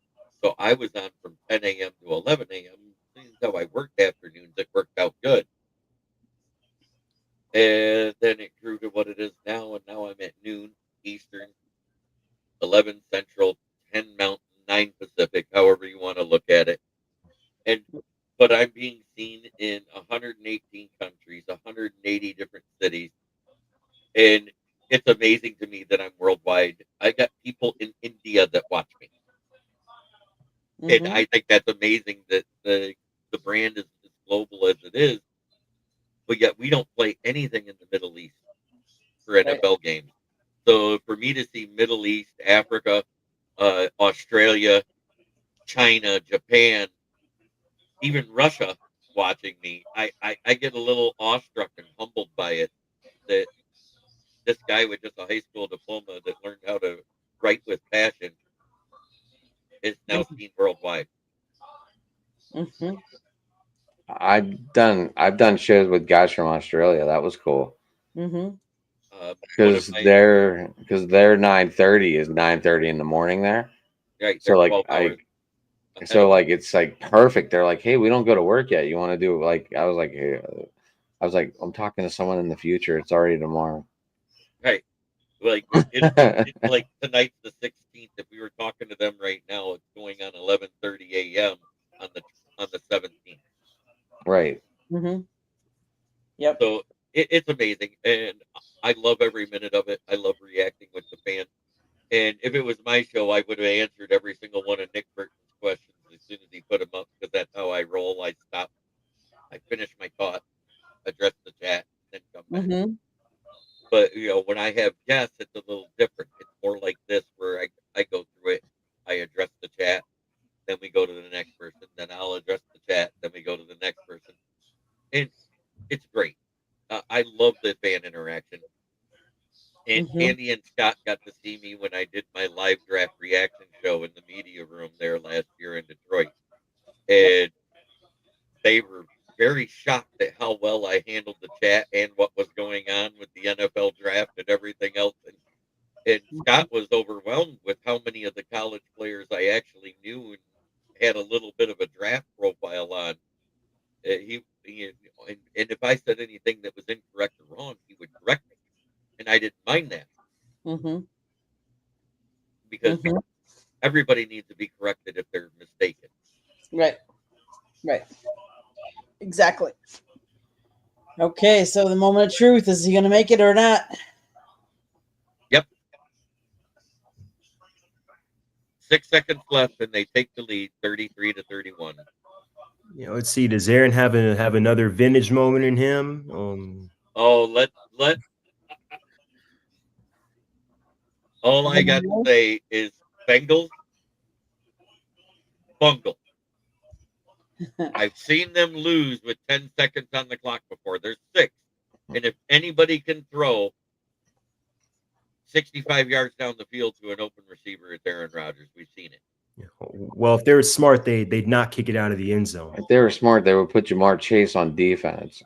So I was on from 10 a.m. to 11 a.m. Seeing how I worked afternoons, it worked out good. And then it grew to what it is now. And now I'm at noon Eastern, 11 Central, 10 Mountain, 9 Pacific, however you want to look at it. But I'm being seen in 118 countries, 180 different cities. And it's amazing to me that I'm worldwide. I got people in India that watch me. Mm-hmm. And I think that's amazing that the brand is as global as it is. But yet we don't play anything in the Middle East for NFL games. So for me to see Middle East, Africa, Australia, China, Japan, even Russia watching me, I get a little awestruck and humbled by it that this guy with just a high school diploma that learned how to write with passion is now seen worldwide. Mm-hmm. I've done shows with guys from Australia. That was cool. Mm-hmm. Because their 9:30 is 9:30 in the morning there. Right. So like 12 hours so like it's like perfect. They're like, hey, we don't go to work yet. You want to do like I was like, hey, I'm talking to someone in the future. It's already tomorrow. Right. Like it's like tonight's the 16th. If we were talking to them right now, it's going on 11:30 a.m. on the 17th. Right. Mm-hmm. Yep. So it's amazing, and I love every minute of it. I love reacting with the fans. And if it was my show, I would have answered every single one of Nick Burton's questions as soon as he put them up, because that's how I roll. I stop, I finish my thought, address the chat, then come back. Mm-hmm. But when I have guests, it's a little different. It's more like this, where I go through it, I address the chat, then we go to the next person, then I'll address the chat, then we go to the next person. And it's great. I love the fan interaction. And Mm-hmm. Andy and Scott got to see me when I did my live draft reaction show in the media room. room there last year in Detroit, and they were very shocked at how well I handled the chat and what was going on with the NFL draft and everything else. And Scott was overwhelmed with how many of the college players I actually knew and had a little bit of a draft profile on. And if I said anything that was incorrect or wrong, he would correct me, and I didn't mind that Mm-hmm. because everybody needs to be corrected if they're mistaken. Right. Exactly. Okay, so the moment of truth, is he going to make it or not? Yep. 6 seconds left, and they take the lead, 33-31. Let's see. Does Aaron have another vintage moment in him? Let. All I got to say is Bengals bungle. I've seen them lose with 10 seconds on the clock before. There's 6. And if anybody can throw 65 yards down the field to an open receiver, it's Aaron Rodgers. We've seen it. Yeah. Well, if they were smart, they'd not kick it out of the end zone. If they were smart, they would put Jamar Chase on defense.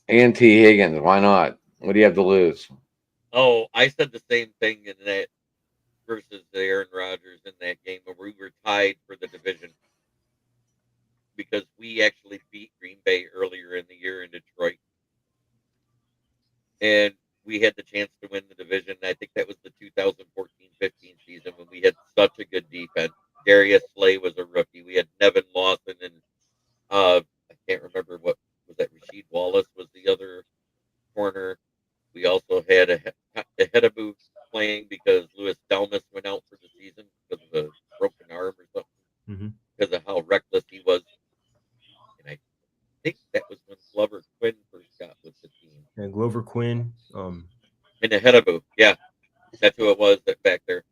And T. Higgins. Why not? What do you have to lose? Oh, I said the same thing in that versus the Aaron Rodgers in that game where we were tied for the division because we actually beat Green Bay earlier in the year in Detroit. And we had the chance to win the division. I think that was the 2014-15 season when we had such a good defense. Darius Slay was a rookie. We had Nevin Lawson and I can't remember what was that. Rasheed Wallace was the other corner. We also had a Hedabu playing because Louis Delmas went out for the season because of a broken arm or something, because of how reckless he was. And I think that was when Glover Quinn first got with the team. And Glover Quinn. And the Hedabu, yeah, that's who it was that back there.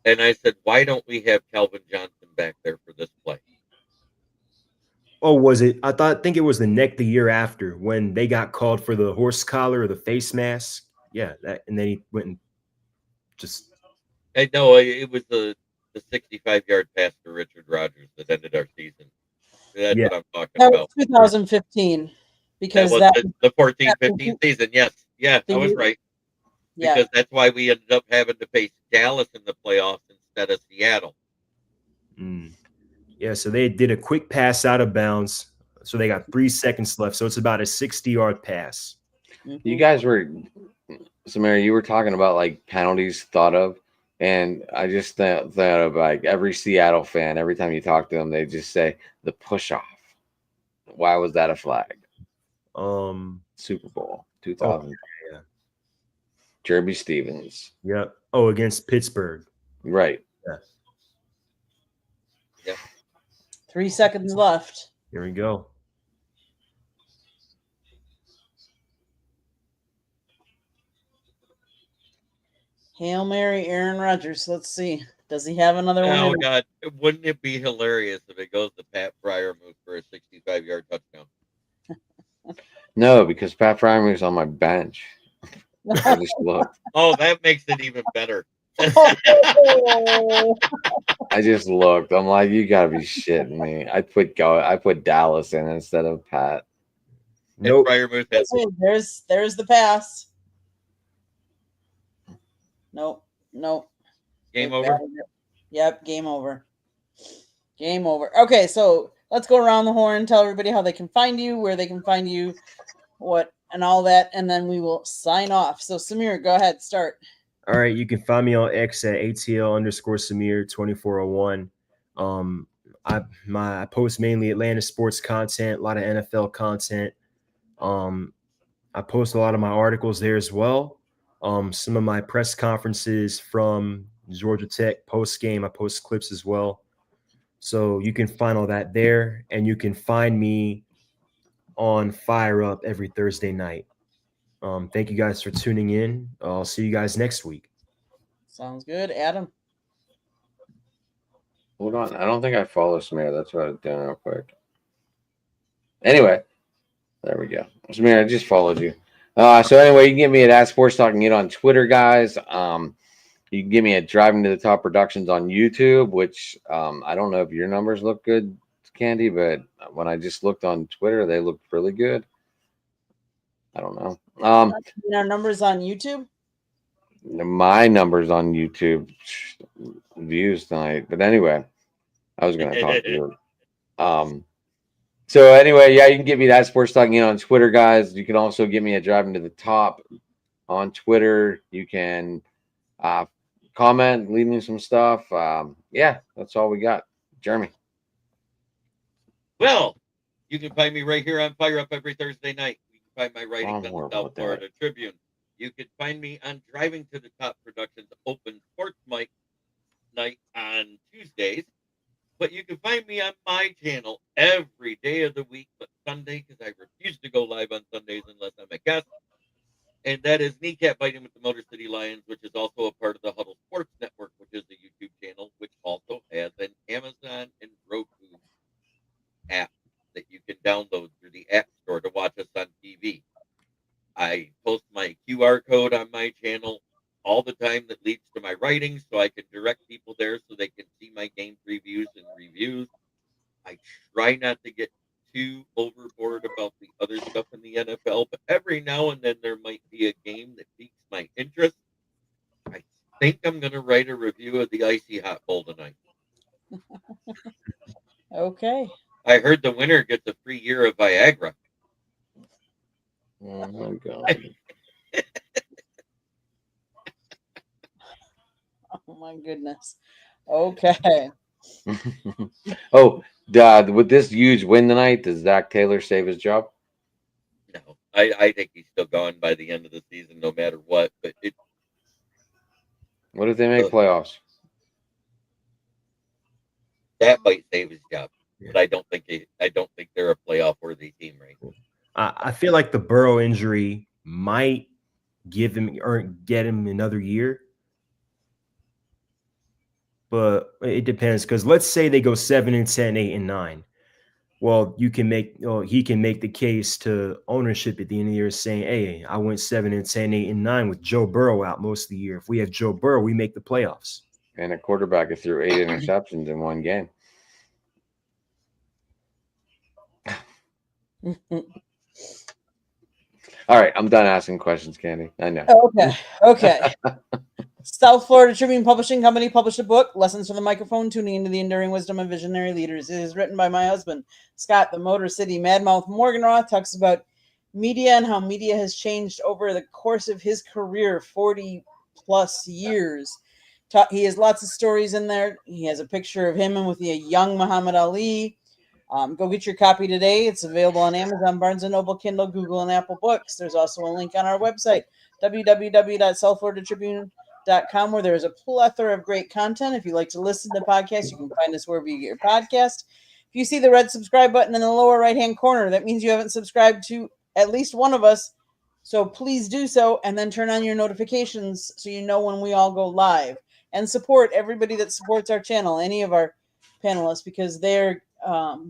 And I said, why don't we have Calvin Johnson back there for this play? Oh, was it? I think it was the year after when they got called for the horse collar or the face mask. Yeah, and then he went and just. No, it was the 65-yard pass to Richard Rodgers that ended our season. That's what I'm talking about. 2015, because that was the 14-15 season. Yes, yeah, I was right. Because that's why we ended up having to face Dallas in the playoffs instead of Seattle. Yeah, so they did a quick pass out of bounds. So they got 3 seconds left. So it's about a 60-yard pass. You guys were, Samara, you were talking about like penalties thought of. And I just thought of like every Seattle fan, every time you talk to them, they just say the push off. Why was that a flag? Super Bowl 2000. Oh, yeah. Jeremy Stevens. Yep. Oh, against Pittsburgh. Right. Yeah. 3 seconds left. Here we go. Hail Mary, Aaron Rodgers. Let's see. Does he have another one? Oh, God. Wouldn't it be hilarious if it goes to Pat Fryermuth for a 65-yard touchdown? No, because Pat Fryermuth's on my bench. I just looked. Oh, that makes it even better. I just looked. I'm like, you gotta be shitting me. I put Dallas in instead of Pat. Nope. There's the pass. Nope. Game over? Yep, game over. Game over. Okay, so let's go around the horn, tell everybody how they can find you, where they can find you, what, and all that, and then we will sign off. So, Samir, go ahead, start. All right, you can find me on X at ATL_Samir2401. I post mainly Atlanta sports content, a lot of NFL content. I post a lot of my articles there as well. Some of my press conferences from Georgia Tech post game, I post clips as well. So you can find all that there, and you can find me on Fire Up every Thursday night. Thank you guys for tuning in. I'll see you guys next week. Sounds good. Adam? Hold on. I don't think I follow Samir. That's what I was doing real quick. Anyway, there we go. Samir, I just followed you. So anyway, you can get me at Sports Talking It on Twitter, guys. You can give me a Driving to the Top Productions on YouTube, which I don't know if your numbers look good, Candy, but when I just looked on Twitter, they looked really good. I don't know. Our numbers on YouTube. My numbers on YouTube views tonight, but anyway, I was going to talk to you. So anyway, yeah, you can get me that Sports Talking on Twitter, guys. You can also get me a Driving to the Top on Twitter. You can comment, leave me some stuff. Yeah, that's all we got. Jeremy. Well, you can find me right here on Fire Up every Thursday night. You can find my writings on more the South about that. Florida Tribune. You can find me on Driving to the Top Productions Open Sports Mic night on Tuesdays. But you can find me on my channel every day of the week but Sunday, because I refuse to go live on Sundays unless I'm a guest. And that is Kneecap Biting with the Motor City Lions, which is also a part of the Huddle Sports Network, which is a YouTube channel, which also has an Amazon and Roku app that you can download through the App Store to watch us on TV. I post my QR code on my channel all the time that leads to my writings, so I can direct people there so they can see my game previews and reviews. I try not to get too overboard about the other stuff in the NFL, but every now and then there might be a game that piques my interest. I think I'm going to write a review of the Icy Hot Bowl tonight. Okay. I heard the winner gets a free year of Viagra. Oh my God. Oh my goodness. Okay. Oh, with this huge win tonight, does Zach Taylor save his job? No, I think he's still gone by the end of the season, no matter what. But What if they make playoffs? That might save his job, but I don't think they're a playoff worthy team right now. I feel like the Burrow injury might give him or get him another year, but it depends. Because let's say they go 7-10, 8-9. Well, he can make the case to ownership at the end of the year saying, hey, I went 7-10, 8-9 with Joe Burrow out most of the year. If we have Joe Burrow, we make the playoffs. And a quarterback who threw 8 interceptions in one game. All right, I'm done asking questions, Candy. I know. Okay. South Florida Tribune Publishing Company published a book, Lessons from the Microphone, Tuning into the Enduring Wisdom of Visionary Leaders. It is written by my husband, Scott, the Motor City Madmouth Morganroth. Talks about media and how media has changed over the course of his career, 40 plus years. He has lots of stories in there. He has a picture of him and with a young Muhammad Ali. Go get your copy today. It's available on Amazon, Barnes & Noble, Kindle, Google, and Apple Books. There's also a link on our website, www.southfloridatribune.com, where there is a plethora of great content. If you like to listen to podcasts, you can find us wherever you get your podcast. If you see the red subscribe button in the lower right-hand corner, that means you haven't subscribed to at least one of us. So please do so, and then turn on your notifications so you know when we all go live. And support everybody that supports our channel, any of our panelists, because they're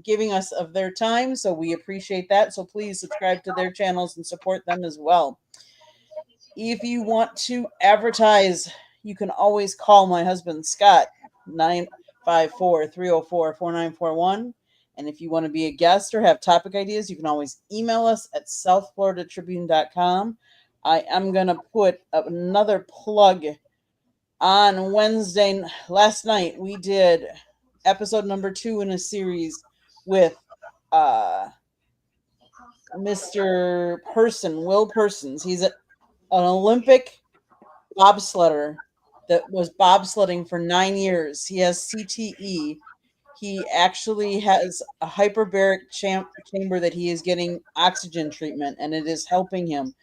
giving us of their time, so we appreciate that. So please subscribe to their channels and support them as well. If you want to advertise, you can always call my husband Scott, 954-304-4941. And if you want to be a guest or have topic ideas, you can always email us at southfloridatribune.com. I am going to put another plug on Wednesday. Last night we did episode number 2 in a series with Mr. Will Persons. He's an Olympic bobsledder that was bobsledding for 9 years. He has CTE. He actually has a hyperbaric chamber that he is getting oxygen treatment, and it is helping him.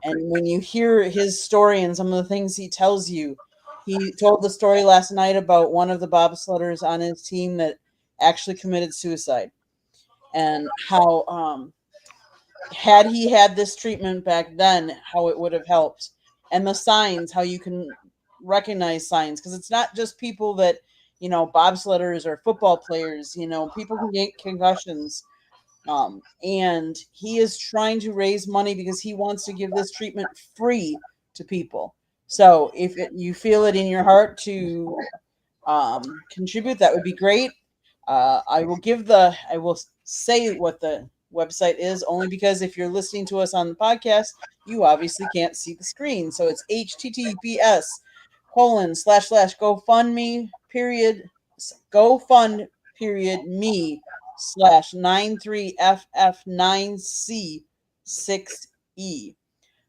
And when you hear his story and some of the things he tells you, he told the story last night about one of the bobsledders on his team that actually committed suicide, and how had he had this treatment back then, how it would have helped, and the signs, how you can recognize signs, because it's not just people that, bobsledders or football players, people can get concussions. And he is trying to raise money because he wants to give this treatment free to people. So if you feel it in your heart to contribute, that would be great. I will say what the website is, only because if you're listening to us on the podcast, you obviously can't see the screen. So it's https://GoFundMe me /93FF9C6E.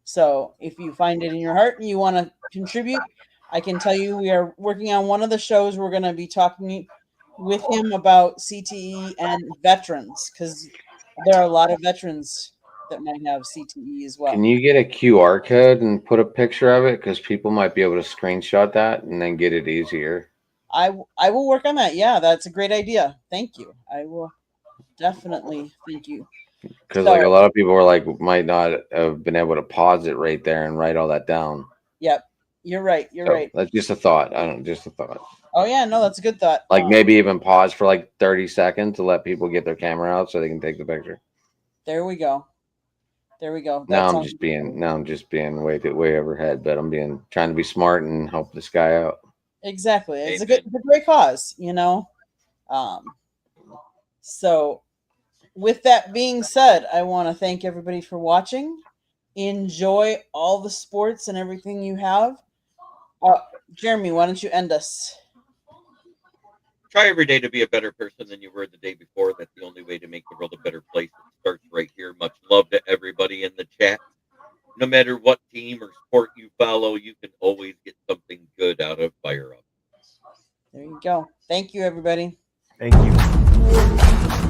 So if you find it in your heart and you want to contribute, I can tell you we are working on one of the shows. We're going to be talking with him about CTE and veterans, because there are a lot of veterans that might have CTE as well. Can you get a QR code and put a picture of it? Because people might be able to screenshot that and then get it easier. I will work on that. Yeah, that's a great idea. Thank you. I will definitely thank you. Because like a lot of people are like might not have been able to pause it right there and write all that down. Yep, you're right. You're right. That's just a thought. I don't know, just a thought. Oh yeah, no, that's a good thought. Like maybe even pause for like 30 seconds to let people get their camera out so they can take the picture. There we go. There we go. Now I'm just being way overhead, but I'm trying to be smart and help this guy out. Exactly. It's a great cause, you know. So with that being said, I want to thank everybody for watching. Enjoy all the sports and everything you have. Jeremy, why don't you end us? Try every day to be a better person than you were the day before. That's the only way to make the world a better place. It starts right here. Much love to everybody in the chat. No matter what team or sport you follow, you can always get something good out of Fire Up. There you go. Thank you, everybody. Thank you.